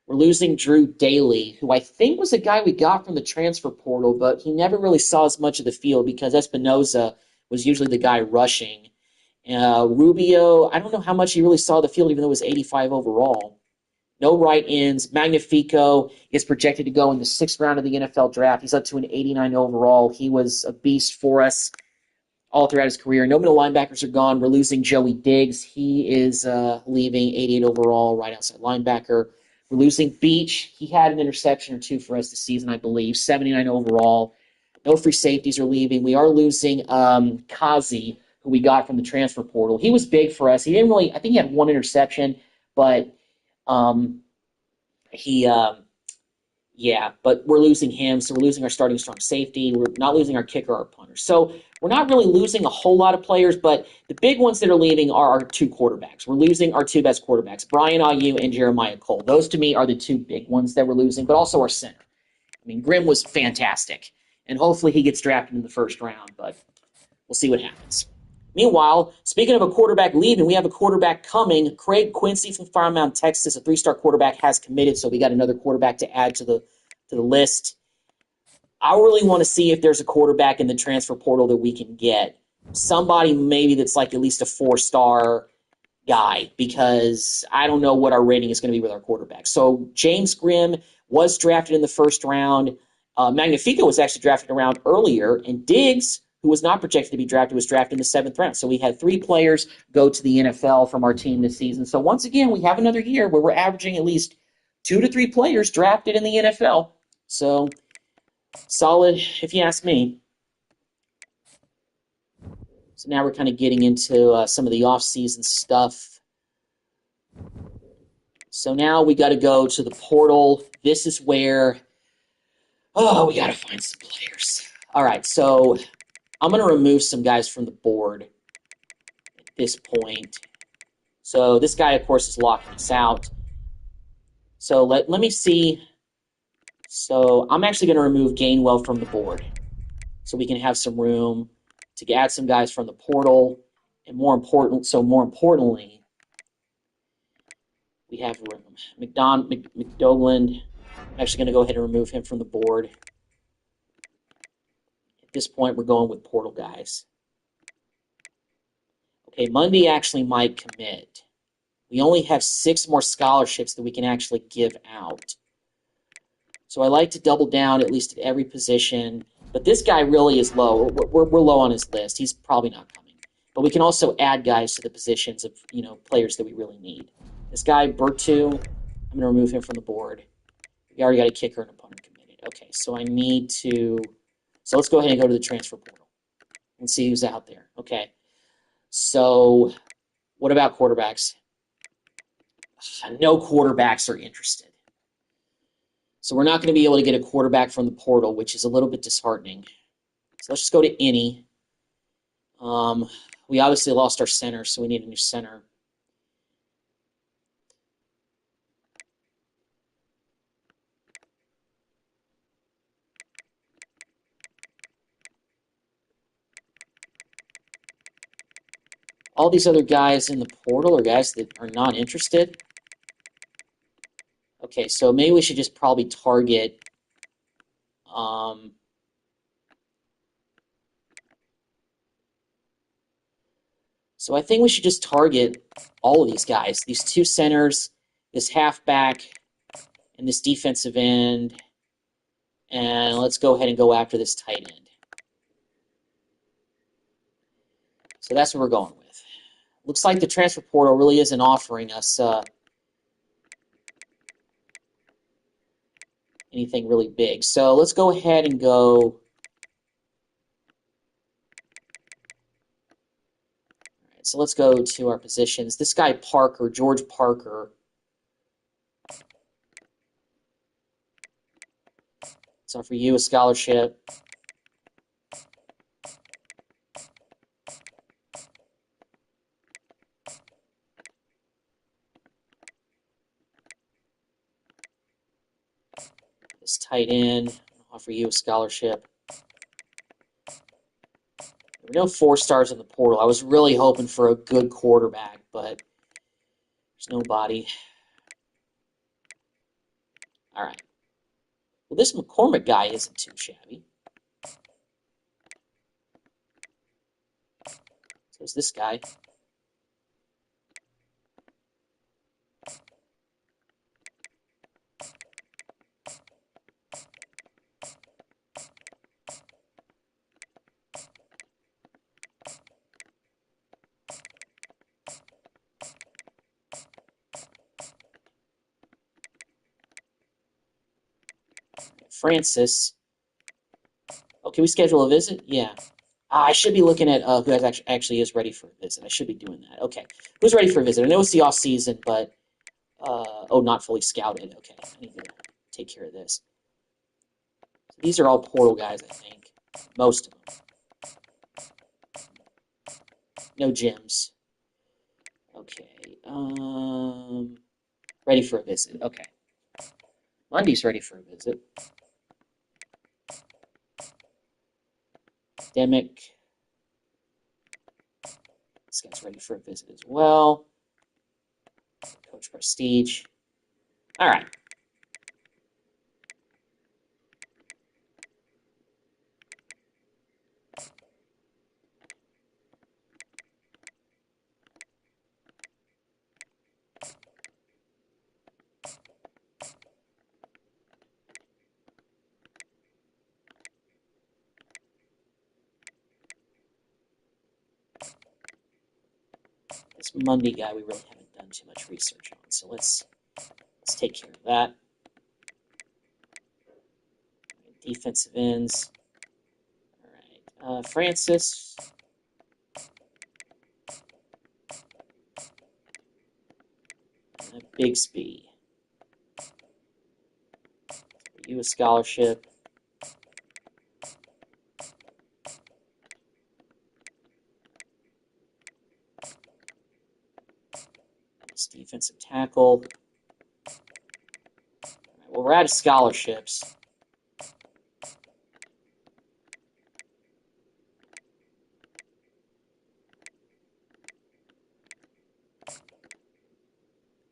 We're losing Drew Daly, who I think was a guy we got from the transfer portal, but he never really saw as much of the field because Espinoza was usually the guy rushing. Rubio, I don't know how much he really saw the field, even though it was 85 overall. No right ends. Magnifico is projected to go in the 6th round of the NFL draft. He's up to an 89 overall. He was a beast for us all throughout his career. No middle linebackers are gone. We're losing Joey Diggs. He is leaving, 88 overall, right outside linebacker. We're losing Beach. He had an interception or two for us this season, I believe, 79 overall. No free safeties are leaving. We are losing Kazi, who we got from the transfer portal. He was big for us. He didn't really, I think he had one interception, but but we're losing him, so we're losing our starting strong safety. We're not losing our kicker or our punter. So we're not really losing a whole lot of players, but the big ones that are leaving are our two quarterbacks. We're losing our two best quarterbacks, Brian Ayu and Jeremiah Cole. Those, to me, are the two big ones that we're losing, but also our center. I mean, Grimm was fantastic, and hopefully he gets drafted in the first round, but we'll see what happens. Meanwhile, speaking of a quarterback leaving, we have a quarterback coming. Craig Quincy from Fairmount, Texas, a 3-star quarterback, has committed, so we got another quarterback to add to the list. I really want to see if there's a quarterback in the transfer portal that we can get. Somebody maybe that's like at least a 4-star guy, because I don't know what our rating is going to be with our quarterback. So James Grimm was drafted in the 1st round. Magnifico was actually drafted around earlier, and Diggs, who was not projected to be drafted, was drafted in the 7th round. So we had 3 players go to the NFL from our team this season. So once again, we have another year where we're averaging at least 2 to 3 players drafted in the NFL. So solid, if you ask me. So now we're kind of getting into some of the off-season stuff. So now we got to go to the portal. This is where, we got to find some players. All right, so I'm going to remove some guys from the board at this point. So this guy, of course, is locking us out. So let me see. So I'm actually going to remove Gainwell from the board so we can have some room to add some guys from the portal. And more importantly, we have room. McDougland, I'm actually going to go ahead and remove him from the board. At this point, we're going with portal guys. Okay, Mundy actually might commit. We only have 6 more scholarships that we can actually give out. So I like to double down at least at every position. But this guy really is low. We're low on his list. He's probably not coming. But we can also add guys to the positions of, players that we really need. This guy, Bertu, I'm going to remove him from the board. We already got a kicker and a punter committed. Okay, so I need to... So let's go ahead and go to the transfer portal and see who's out there. Okay, so what about quarterbacks? No quarterbacks are interested. So we're not going to be able to get a quarterback from the portal, which is a little bit disheartening. So let's just go to any. We obviously lost our center, so we need a new center. All these other guys in the portal are guys that are not interested. Okay, so maybe we should just probably target so I think we should just target all of these guys, these 2 centers, this halfback, and this defensive end. And let's go ahead and go after this tight end. So that's what we're going with. Looks like the transfer portal really isn't offering us anything really big. So let's go ahead and go. So let's go to our positions. This guy Parker, George Parker. Let's offer you a scholarship. This tight end, I'll offer you a scholarship. There were no 4-stars in the portal. I was really hoping for a good quarterback, but there's nobody. All right. Well, this McCormick guy isn't too shabby. So is this guy. Francis. Oh, can we schedule a visit? Yeah. I should be looking at who actually is ready for a visit. I should be doing that. Okay. Who's ready for a visit? I know it's the off season, but not fully scouted. Okay. I need to take care of this. So these are all portal guys, I think. Most of them. No gyms. Okay. Ready for a visit. Okay. Lundy's ready for a visit. Demick. This guy's ready for a visit as well. Coach Prestige. All right. This Monday guy we really haven't done too much research on, so let's take care of that. Defensive ends. All right, Francis. Bigsby. You a scholarship. This defensive tackle. All right, well, we're out of scholarships.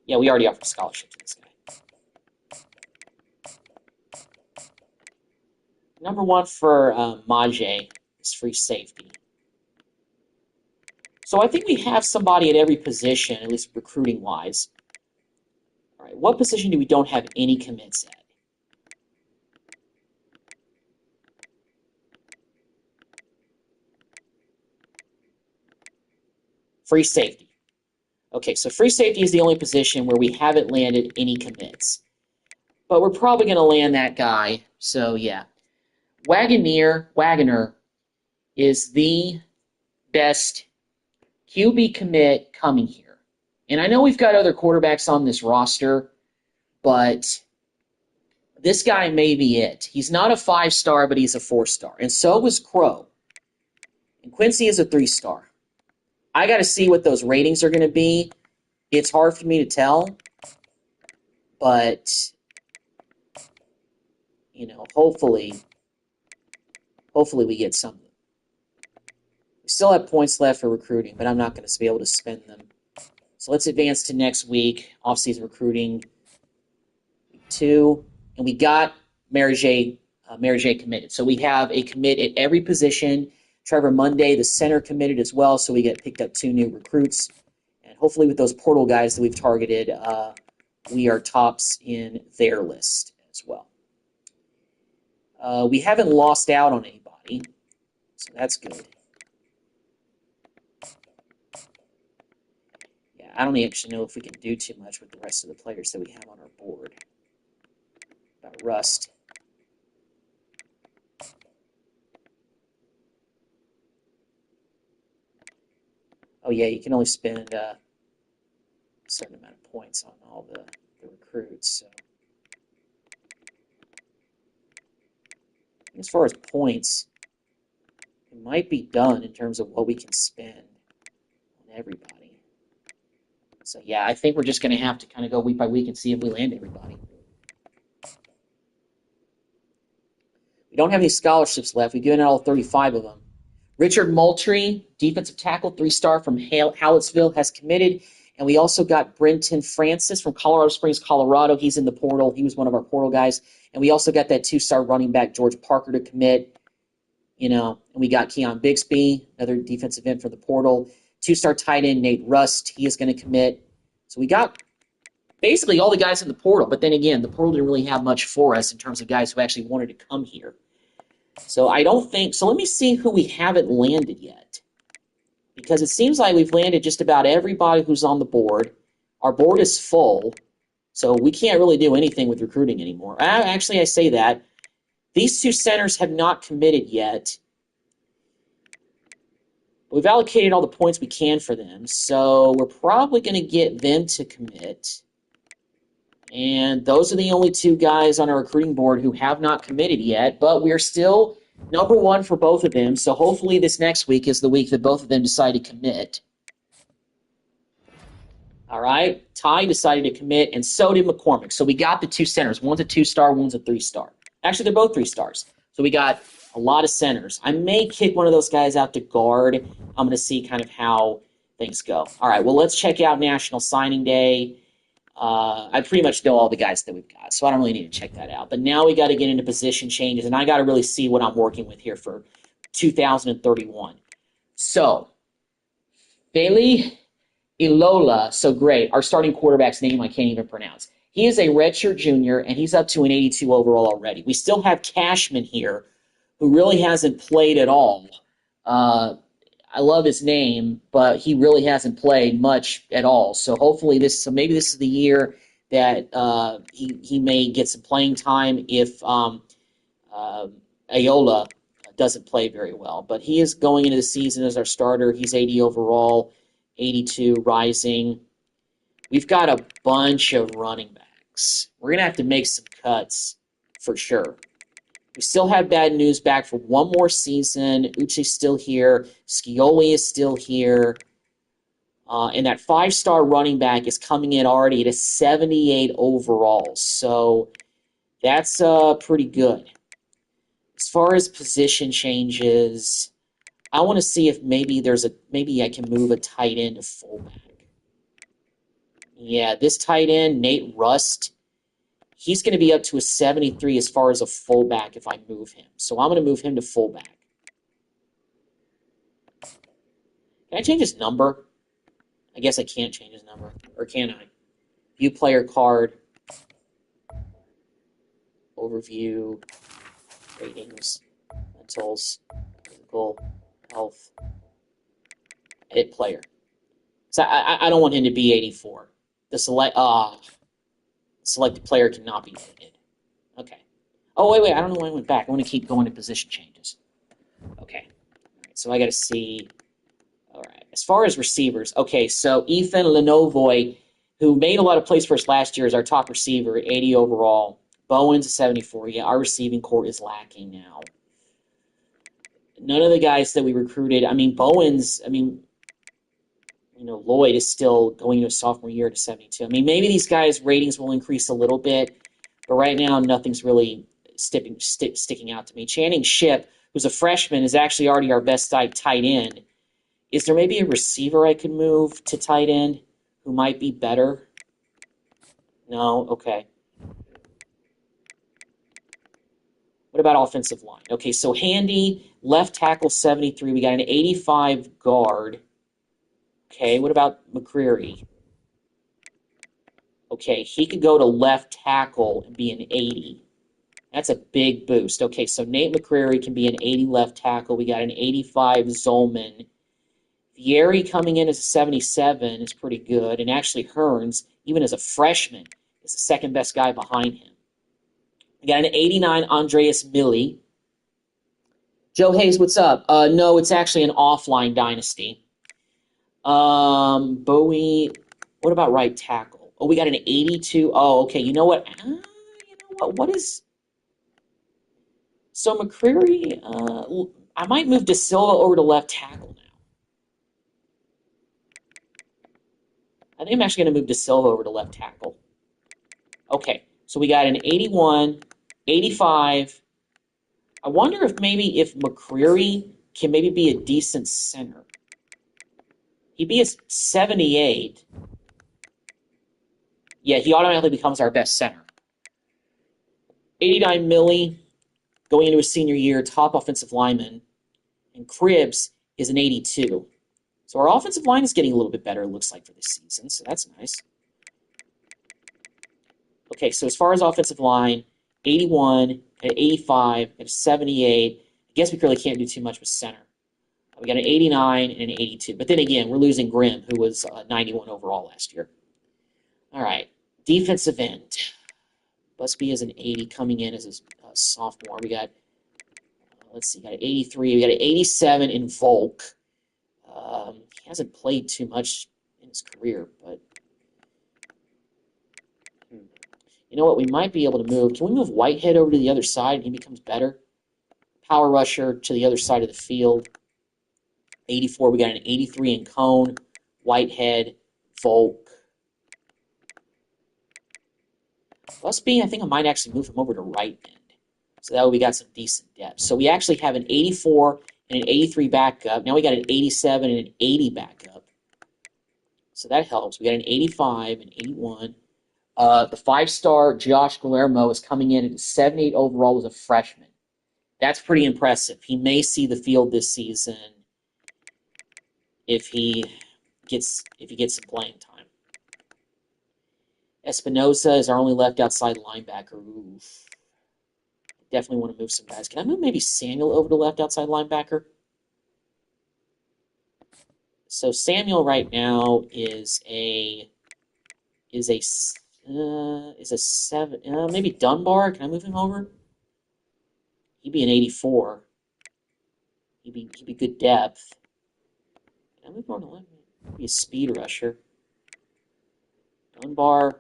Yeah, we already offered a scholarship to this guy. Number one for Majay is free safety. So I think we have somebody at every position, at least recruiting-wise. All right, what position do we don't have any commits at? Free safety. Okay, so free safety is the only position where we haven't landed any commits. But we're probably going to land that guy, so yeah. Wagoner is the best QB commit coming here. And I know we've got other quarterbacks on this roster, but this guy may be it. He's not a 5-star, but he's a 4-star. And so was Crow. And Quincy is a 3-star. I got to see what those ratings are going to be. It's hard for me to tell, but hopefully we get something. We still have points left for recruiting, but I'm not going to be able to spend them. So let's advance to next week, off-season recruiting 2, and we got Mary J committed. So we have a commit at every position. Trevor Monday, the center, committed as well, so we picked up 2 new recruits. And hopefully with those portal guys that we've targeted, we are tops in their list as well. We haven't lost out on anybody, so that's good. Yeah, I don't actually know if we can do too much with the rest of the players that we have on our board. About Rust. Oh, yeah, you can only spend a certain amount of points on all the recruits. So. As far as points, it might be done in terms of what we can spend on everybody. So, yeah, I think we're just going to have to kind of go week by week and see if we land everybody. We don't have any scholarships left. We've given out all 35 of them. Richard Moultrie, defensive tackle, 3-star from Hallettsville, has committed. And we also got Brenton Francis from Colorado Springs, Colorado. He's in the portal. He was one of our portal guys. And we also got that 2-star running back, George Parker, to commit. And we got Keon Bixby, another defensive end for the portal. 2-star tight end, Nate Rust, he is going to commit. So we got basically all the guys in the portal. But then again, the portal didn't really have much for us in terms of guys who actually wanted to come here. So I don't think – so let me see who we haven't landed yet. Because it seems like we've landed just about everybody who's on the board. Our board is full, so we can't really do anything with recruiting anymore. Actually, I say that. These 2 centers have not committed yet. We've allocated all the points we can for them, so we're probably going to get them to commit. And those are the only 2 guys on our recruiting board who have not committed yet, but we're still number 1 for both of them, so hopefully this next week is the week that both of them decide to commit. All right, Ty decided to commit, and so did McCormick. So we got the 2 centers. One's a 2-star, one's a 3-star. Actually, they're both 3-stars. So we got a lot of centers. I may kick one of those guys out to guard. I'm going to see kind of how things go. All right, well, let's check out National Signing Day. I pretty much know all the guys that we've got, so I don't really need to check that out. But now we got to get into position changes, and I got to really see what I'm working with here for 2031. So, Bailey Ilola, so great. Our starting quarterback's name I can't even pronounce. He is a redshirt junior, and he's up to an 82 overall already. We still have Cashman here, who really hasn't played at all. I love his name, but he really hasn't played much at all. So hopefully maybe this is the year that he may get some playing time if Ayola doesn't play very well. But he is going into the season as our starter. He's 80 overall, 82 rising. We've got a bunch of running backs. We're going to have to make some cuts for sure. We still have bad news back for one more season. Uche's still here. Scioli is still here. And that 5-star running back is coming in already at a 78 overall. So that's pretty good. As far as position changes, I want to see if maybe I can move a tight end to fullback. Yeah, this tight end, Nate Rust, he's going to be up to a 73 as far as a fullback if I move him. So I'm going to move him to fullback. Can I change his number? I guess I can't change his number. Or can I? View player card. Overview. Ratings. Mentals. Physical. Health. Edit player. So I don't want him to be 84. The selected player cannot be edited. Okay. Oh, wait. I don't know why I went back. I want to keep going to position changes. Okay. All right, so I got to see. All right. As far as receivers, okay, so Ethan Lenovoy, who made a lot of plays for us last year, is our top receiver, 80 overall. Bowen's a 74. Yeah, our receiving core is lacking now. None of the guys that we recruited, Lloyd is still going into a sophomore year to 72. Maybe these guys' ratings will increase a little bit, but right now nothing's really sticking out to me. Channing Shipp, who's a freshman, is actually already our best tight end. Is there maybe a receiver I could move to tight end who might be better? No? Okay. What about offensive line? Okay, so Handy, left tackle 73. We got an 85 guard. Okay, what about McCreary? Okay, he could go to left tackle and be an 80. That's a big boost. Okay, so Nate McCreary can be an 80 left tackle. We got an 85 Zolman. Vieri coming in as a 77 is pretty good. And actually Hearns, even as a freshman, is the second best guy behind him. We got an 89 Andreas Millie. Joe Hayes, what's up? No, it's actually an offline Dynasty. Bowie, what about right tackle? Oh, we got an 82. Oh, okay. You know what? What is... So McCreary, I might move De Silva over to left tackle now. I think I'm actually going to move De Silva over to left tackle. Okay, so we got an 81, 85. I wonder if McCreary can maybe be a decent center. He'd be a 78. Yeah, he automatically becomes our best center. 89 milli going into his senior year, top offensive lineman. And Cribbs is an 82. So our offensive line is getting a little bit better, it looks like, for this season. So that's nice. Okay, so as far as offensive line, 81, at 85, at 78. I guess we really can't do too much with center. We got an 89 and an 82. But then again, we're losing Grimm, who was 91 overall last year. All right, defensive end. Busby is an 80 coming in as a sophomore. We got, let's see, got an 83. We got an 87 in Volk. He hasn't played too much in his career, but you know what? We might be able to move. Can we move Whitehead over to the other side and he becomes better? Power rusher to the other side of the field. 84. We got an 83 in Cone. Whitehead, Volk. Busby, I think I might actually move him over to right end. So that way we got some decent depth. So we actually have an 84 and an 83 backup. Now we got an 87 and an 80 backup. So that helps. We got an 85 and 81. The 5-star Josh Guillermo is coming in at 78 overall as a freshman. That's pretty impressive. He may see the field this season if he gets some playing time. Espinoza is our only left outside linebacker. Oof. Definitely want to move some guys. Can I move maybe Samuel over to left outside linebacker? So Samuel right now is a 7. Maybe Dunbar. Can I move him over? He'd be an 84. He'd be good depth. Can I move over to left? He'd be a speed rusher. Dunbar,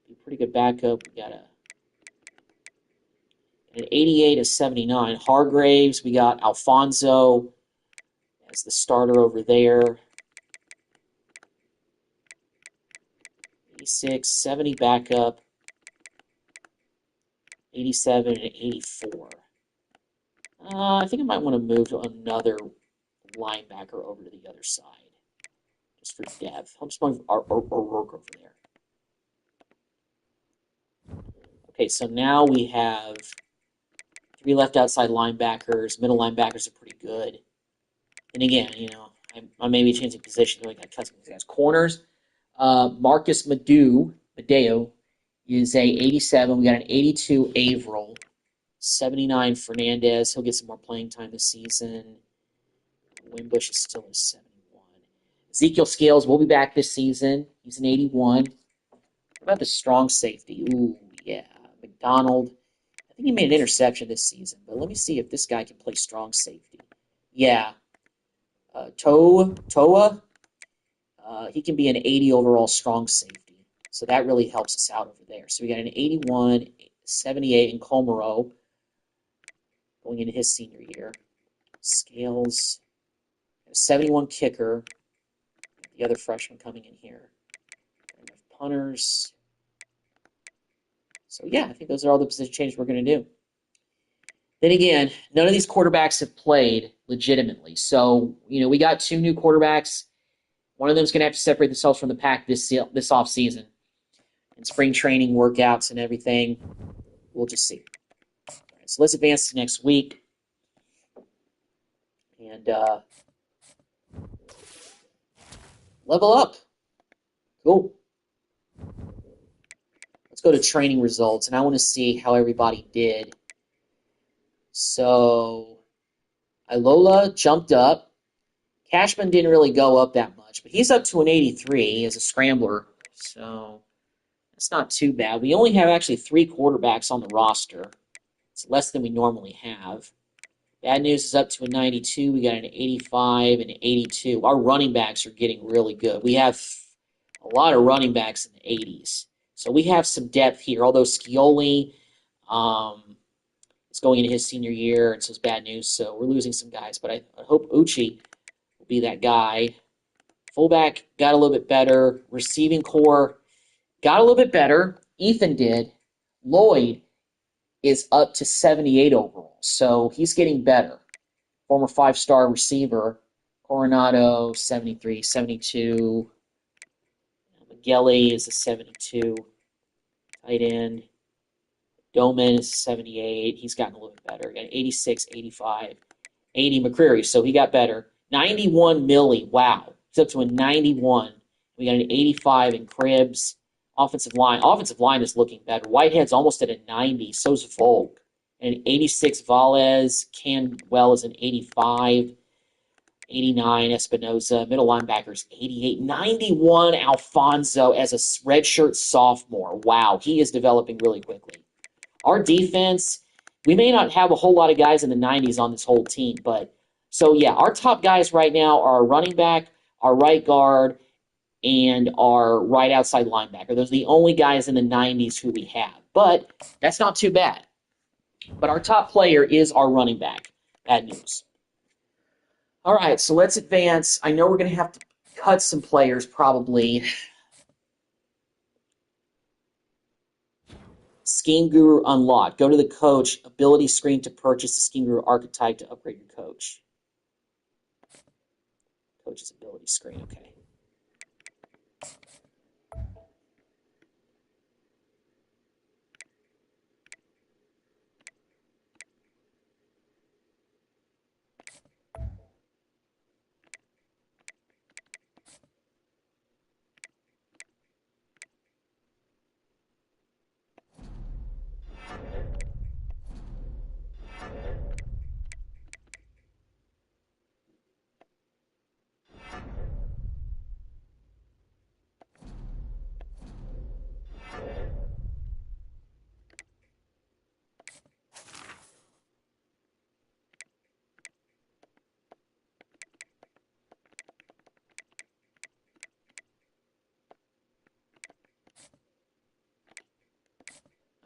be a pretty good backup. We got an 88 to 79. Hargraves, we got Alfonso as the starter over there. 86, 70 backup. 87 and 84. I think I might want to move another linebacker over to the other side, just for depth. I'll just move O'Rourke over there. Okay, so now we have 3 left outside linebackers. Middle linebackers are pretty good. And again, I may be changing position. I got cuts these guys. Corners, Marcus Madeo is a 87. We got an 82 Averill. 79 Fernandez. He'll get some more playing time this season. Wimbush is still a 71. Ezekiel Scales will be back this season. He's an 81. What about the strong safety? Ooh, yeah. McDonald. I think he made an interception this season, but let me see if this guy can play strong safety. Yeah. Toa. He can be an 80 overall strong safety. So that really helps us out over there. So we got an 81, 78 in Colmaro going into his senior year. Scales, a 71 kicker. The other freshman coming in here. Punters. So yeah, I think those are all the position changes we're going to do. Then again, none of these quarterbacks have played legitimately. So, we got 2 new quarterbacks. One of them is going to have to separate themselves from the pack this offseason. And spring training, workouts, and everything. We'll just see. All right, so let's advance to next week. And level up. Cool. Let's go to training results, and I want to see how everybody did. So, Ilola jumped up. Cashman didn't really go up that much, but he's up to an 83 as a scrambler, so that's not too bad. We only have actually 3 quarterbacks on the roster. It's less than we normally have. Bad news is up to a 92. We got an 85 and an 82. Our running backs are getting really good. We have a lot of running backs in the 80s. So we have some depth here, although Scioli is going into his senior year, and so it's bad news. So we're losing some guys, but I hope Uchi will be that guy. Fullback got a little bit better. Receiving core got a little bit better. Ethan did. Lloyd is up to 78 overall, so he's getting better. Former 5-star receiver. Coronado, 73, 72. Migueli is a 72. Tight end. Doman is 78. He's gotten a little bit better. Got 86, 85, 80 McCreary, so he got better. 91 Millie, wow. He's up to a 91. We got an 85 in Cribbs. Offensive line is looking better. Whitehead's almost at a 90, so's Volk. And an 86 Valles. Canwell is an 85. 89 Espinoza. Middle linebackers 88. 91 Alfonso as a redshirt sophomore. Wow, he is developing really quickly. Our defense, we may not have a whole lot of guys in the 90s on this whole team, but so yeah, our top guys right now are our running back, our right guard, and our right outside linebacker. Those are the only guys in the 90s who we have, but that's not too bad. But our top player is our running back. Bad news. All right, so let's advance. I know we're going to have to cut some players probably. Scheme Guru unlocked. Go to the coach. Ability screen to purchase the Scheme Guru archetype to upgrade your coach. Coach's ability screen, okay.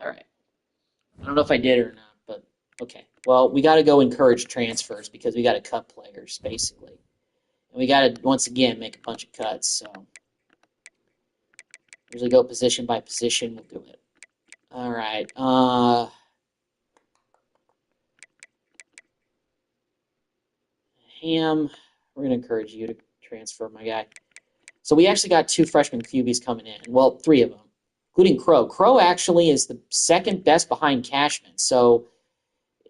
All right. I don't know if I did or not, but okay. Well, we got to go encourage transfers because we got to cut players, basically. And we got to, once again, make a bunch of cuts. So usually go position by position. We'll do it. All right. Ham, we're going to encourage you to transfer, my guy. So we actually got 2 freshman QBs coming in. Well, 3 of them, including Crow. Crow actually is the second best behind Cashman. So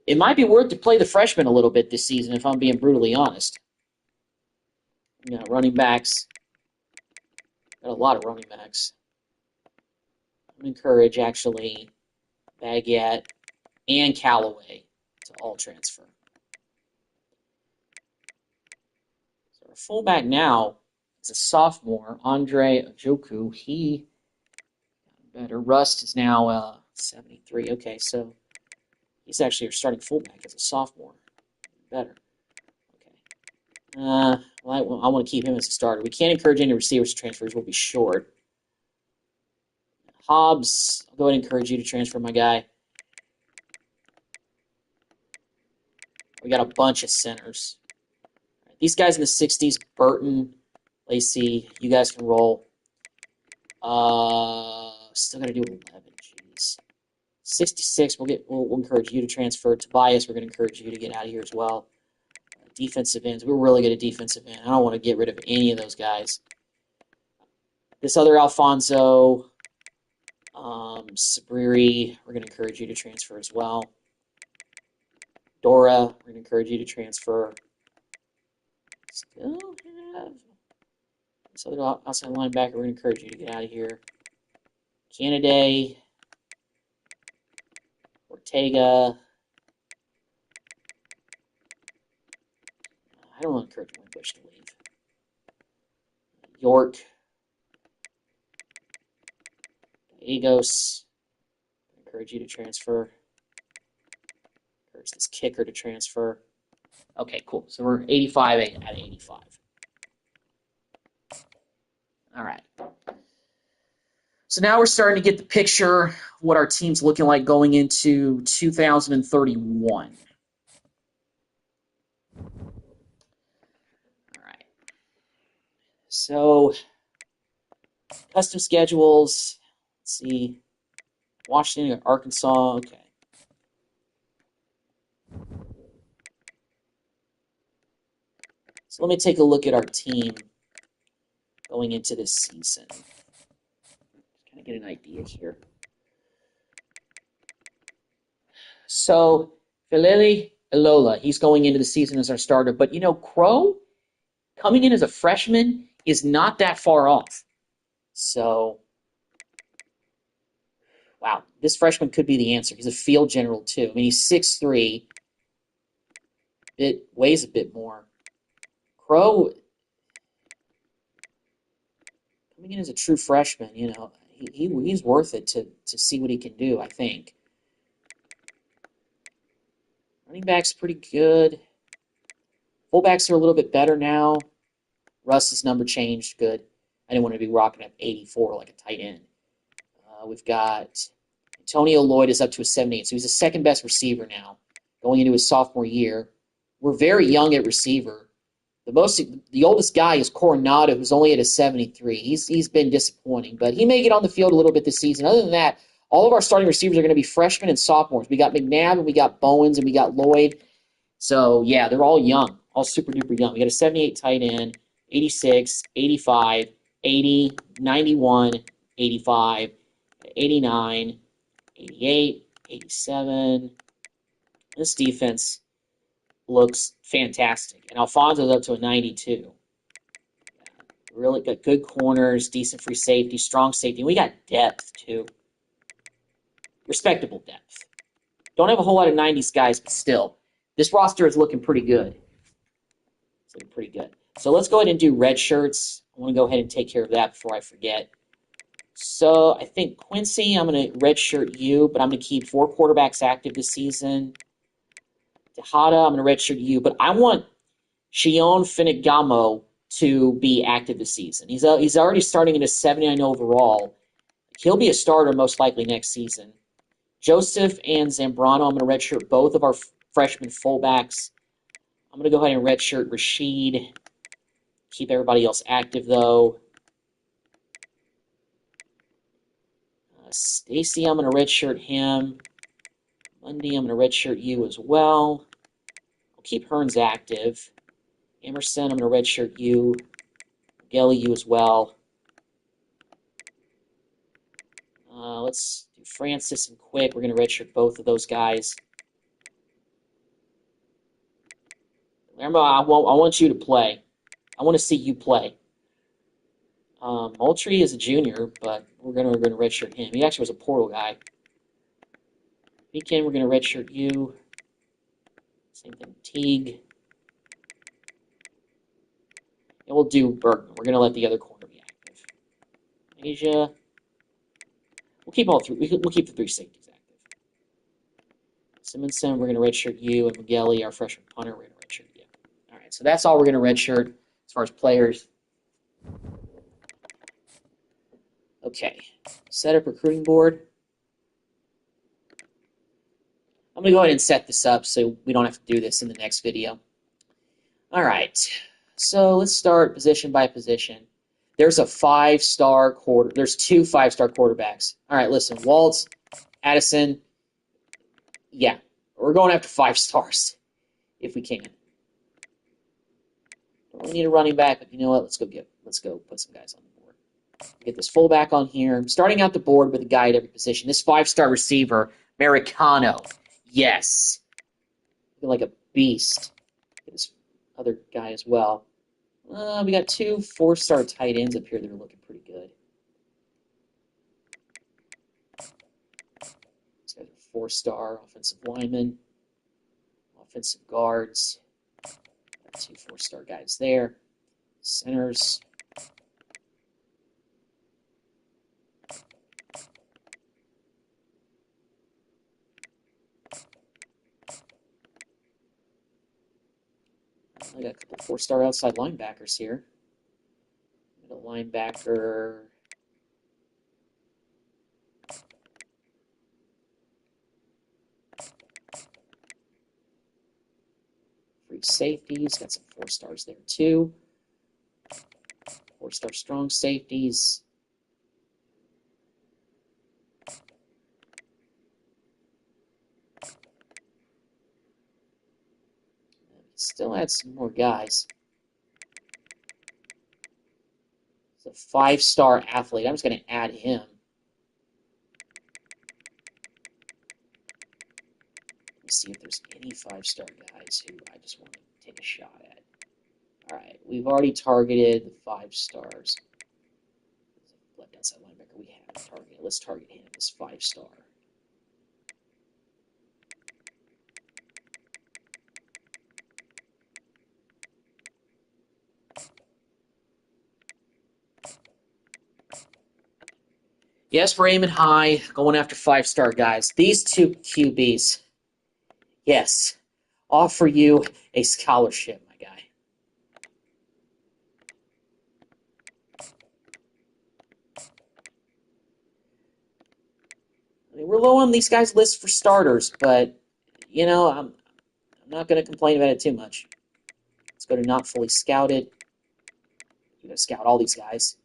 it might be worth to play the freshman a little bit this season, if I'm being brutally honest. You know, running backs. Got a lot of running backs. I'm going to encourage, actually, Baguette and Callaway to all transfer. So our fullback now is a sophomore, Andre Ajoku. He got better. Rust is now 73. Okay, so he's actually our starting fullback as a sophomore. Better. Okay. Well, I want to keep him as a starter. We can't encourage any receivers to transfer. We'll be short. Hobbs, I'll go ahead and encourage you to transfer, my guy. We got a bunch of centers. Right, these guys in the 60s, Burton, Lacey, you guys can roll. Still got to do 11. Jeez. 66, we'll encourage you to transfer. Tobias, we're going to encourage you to get out of here as well. Defensive ends, we're really good at defensive end. I don't want to get rid of any of those guys. This other Alfonso, Sabriri, we're going to encourage you to transfer as well. Dora, we're going to encourage you to transfer. Still have this other outside linebacker, we're going to encourage you to get out of here. Canaday, Ortega. I don't want to encourage Winbush to leave. York. Egos. Encourage you to transfer. Encourage this kicker to transfer. Okay, cool. So we're 85 out of 85. All right. So now we're starting to get the picture of what our team's looking like going into 2031. All right. So custom schedules. Let's see. Washington, Arkansas. Okay. So let me take a look at our team going into this season. Kind of get an idea here. So Filele Elola, he's going into the season as our starter. But, Crow coming in as a freshman is not that far off. So, wow, this freshman could be the answer. He's a field general, too. I mean, he's 6'3", weighs a bit more. Crow, coming in as a true freshman, he's worth it to see what he can do, I think. Running back's pretty good. Fullbacks are a little bit better now. Russ's number changed, good. I didn't want to be rocking up 84 like a tight end. We've got Antonio Lloyd is up to a 78, so he's the second best receiver now, going into his sophomore year. We're very young at receiver. The oldest guy is Coronado, who's only at a 73. He's been disappointing, but he may get on the field a little bit this season. Other than that, all of our starting receivers are going to be freshmen and sophomores. We got McNabb, and we got Bowens, and we got Lloyd. So, yeah, they're all young, all super-duper young. We got a 78 tight end, 86, 85, 80, 91, 85, 89, 88, 87. This defense looks fantastic. And Alfonso's up to a 92. Really got good corners, decent free safety, strong safety. And we got depth, too. Respectable depth. Don't have a whole lot of 90s guys, but still. This roster is looking pretty good. It's looking pretty good. So let's go ahead and do red shirts. I want to go ahead and take care of that before I forget. So I think Quincy, I'm going to redshirt you, but I'm going to keep 4 quarterbacks active this season. Tejada, I'm going to redshirt you, but I want Shion Finigamo to be active this season. He's already starting at a 79 overall. He'll be a starter most likely next season. Joseph and Zambrano, I'm going to redshirt both of our freshman fullbacks. I'm going to go ahead and redshirt Rashid. Keep everybody else active, though. Stacy, I'm going to redshirt him. Mundy, I'm going to redshirt you as well. I'll keep Hearns active. Emerson, I'm going to redshirt you. Gelly, you as well. Let's do Francis and Quick. We're going to redshirt both of those guys. Remember, I want you to play. I want to see you play. Moultrie is a junior, but we're going to redshirt him. He actually was a portal guy. Beacon, we're going to redshirt you. Same thing, Teague. And we'll do Bergman. We're going to let the other corner be active. Asia. We'll keep all three. We'll keep the 3 safeties active. Simonson, we're going to redshirt you. And Migueli, our freshman punter, we're going to redshirt you. All right, so that's all we're going to redshirt as far as players. Okay, set up recruiting board. I'm going to go ahead and set this up so we don't have to do this in the next video. All right, so let's start position by position. There's a 5-star quarter. There's 2 5-star quarterbacks. All right, listen, Waltz, Addison. Yeah, we're going after 5 stars if we can. Don't really need a running back, but you know what? Let's go put some guys on the board. Get this fullback on here. Starting out the board with a guy at every position. This 5-star receiver, Americano. Yes. Looking like a beast. Get this other guy as well. We got 2 4-star tight ends up here that are looking pretty good. These guys are 4-star offensive linemen, offensive guards. Got 2 4-star guys there. Centers. We got a couple 4-star outside linebackers here. Middle linebacker. Free safeties. Got some 4-stars there too. 4-star strong safeties. Still had some more guys. It's a 5-star athlete. I'm just going to add him. Let me see if there's any 5-star guys who I just want to take a shot at. All right, we've already targeted the 5 stars. Left outside linebacker we have targeted. Let's target him as 5-star. Yes, we're aiming high, going after 5-star guys. These 2 QBs, yes, offer you a scholarship, my guy. I mean, we're low on these guys' lists for starters, but, you know, I'm not going to complain about it too much. Let's go to not fully scouted. We're going to scout all these guys.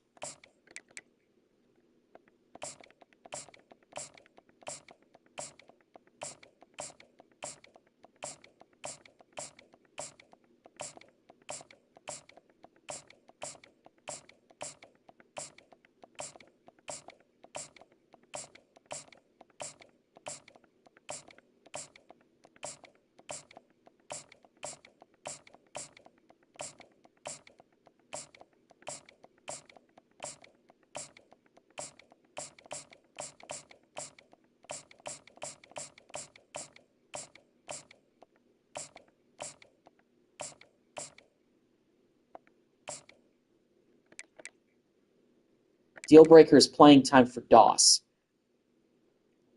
Deal breaker is playing time for Doss.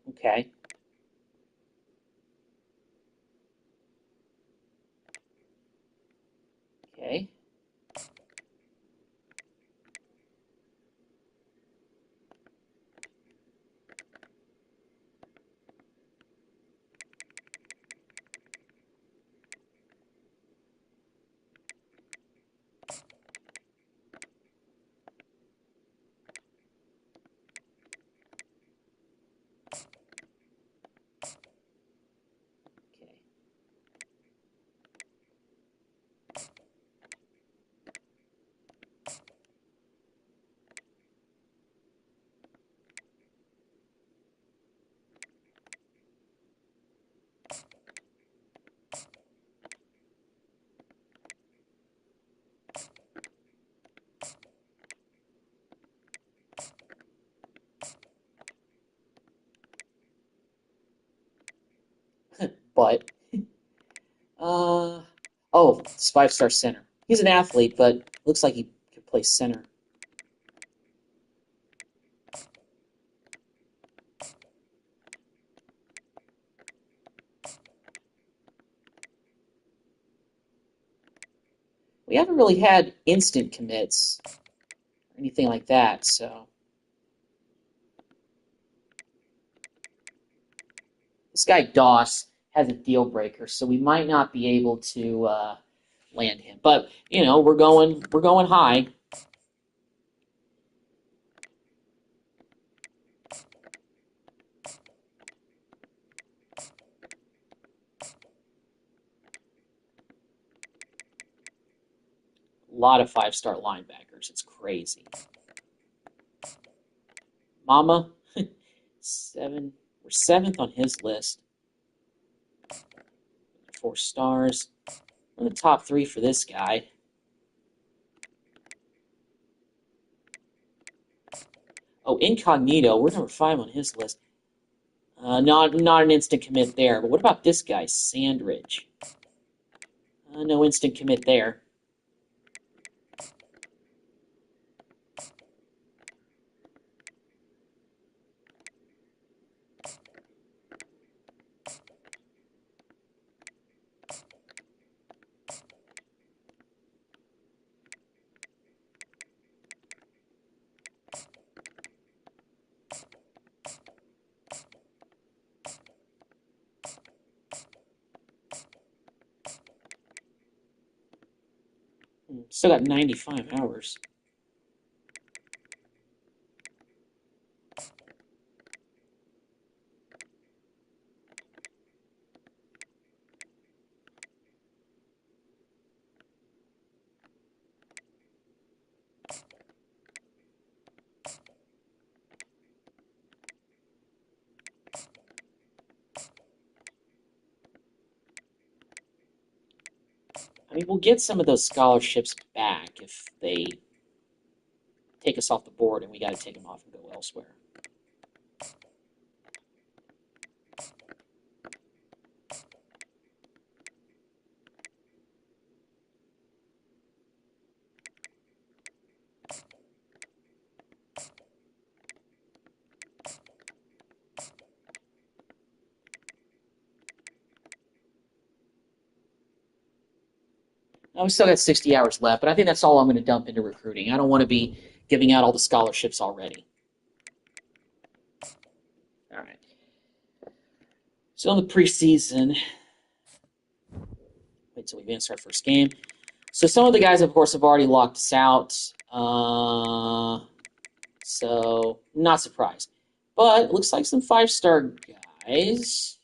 Okay. Okay. Okay. But, oh, it's 5-star center. He's an athlete, but looks like he could play center. We haven't really had instant commits or anything like that, so. This guy Doss has a deal breaker, so we might not be able to land him. But, you know, we're going high. A lot of 5-star linebackers. It's crazy. Mama, 7. We're 7th on his list. 4 stars. We're in the top 3 for this guy. Oh, Incognito. We're number 5 on his list. Not an instant commit there. But what about this guy, Sandridge? No instant commit there. Still got 95 hours. I mean, we'll get some of those scholarships back if they take us off the board and we got to take them off and go elsewhere. Now, we still got 60 hours left, but I think that's all I'm going to dump into recruiting. I don't want to be giving out all the scholarships already. All right. So in the preseason, wait till we advance our first game. So some of the guys, of course, have already locked us out. So not surprised. But it looks like some five-star guys.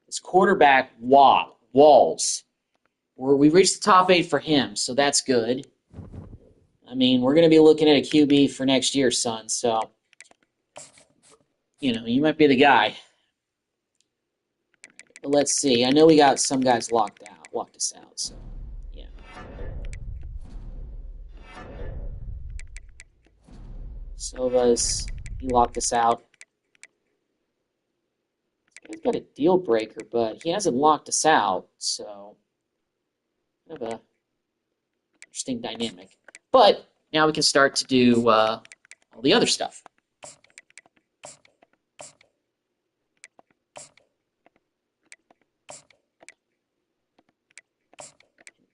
This quarterback, Walls. We've reached the top 8 for him, so that's good. I mean, we're going to be looking at a QB for next year, son. So, you might be the guy. But let's see. I know we got some guys locked us out. So, yeah. Silva's, he locked us out. He's got a deal breaker, but he hasn't locked us out. So, kind of a interesting dynamic. But now we can start to do all the other stuff.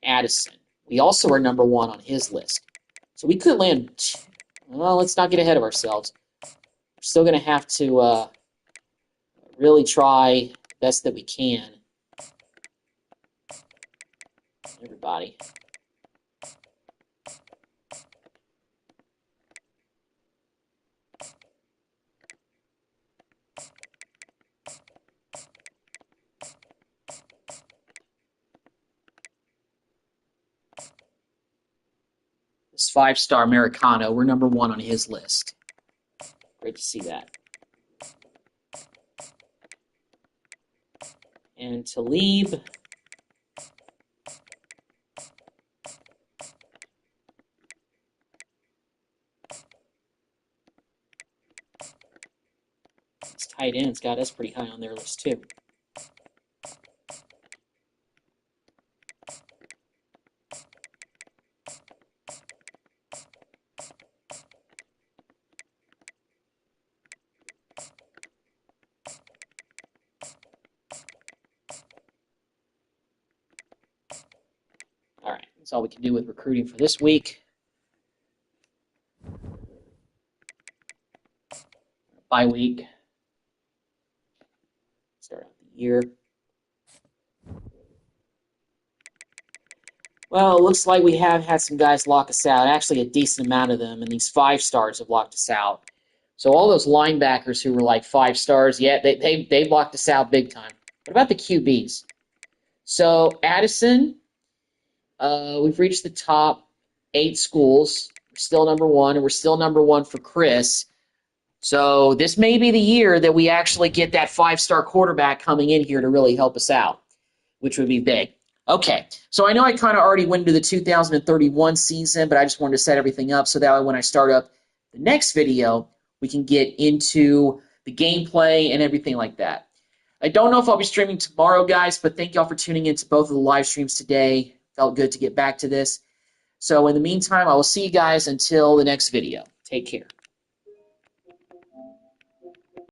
Addison. We also are number 1 on his list. So we could land... Well, let's not get ahead of ourselves. We're still going to have to really try the best that we can. Everybody. This 5-star Americano, we're number 1 on his list. Great to see that. And Talib. This tight end's got us pretty high on their list too. All right, that's all we can do with recruiting for this week. Bye week. Start out the year. Well, it looks like we have had some guys lock us out. Actually, a decent amount of them, and these 5-stars have locked us out. So all those linebackers who were like 5 stars, yeah, they locked us out big time. What about the QBs? So Addison, we've reached the top 8 schools. We're still number 1, and we're still number 1 for Chris. So this may be the year that we actually get that 5-star quarterback coming in here to really help us out, which would be big. Okay, so I know I kind of already went into the 2031 season, but I just wanted to set everything up so that way when I start up the next video, we can get into the gameplay and everything like that. I don't know if I'll be streaming tomorrow, guys, but thank y'all for tuning into both of the live streams today. Felt good to get back to this. So in the meantime, I will see you guys until the next video. Take care.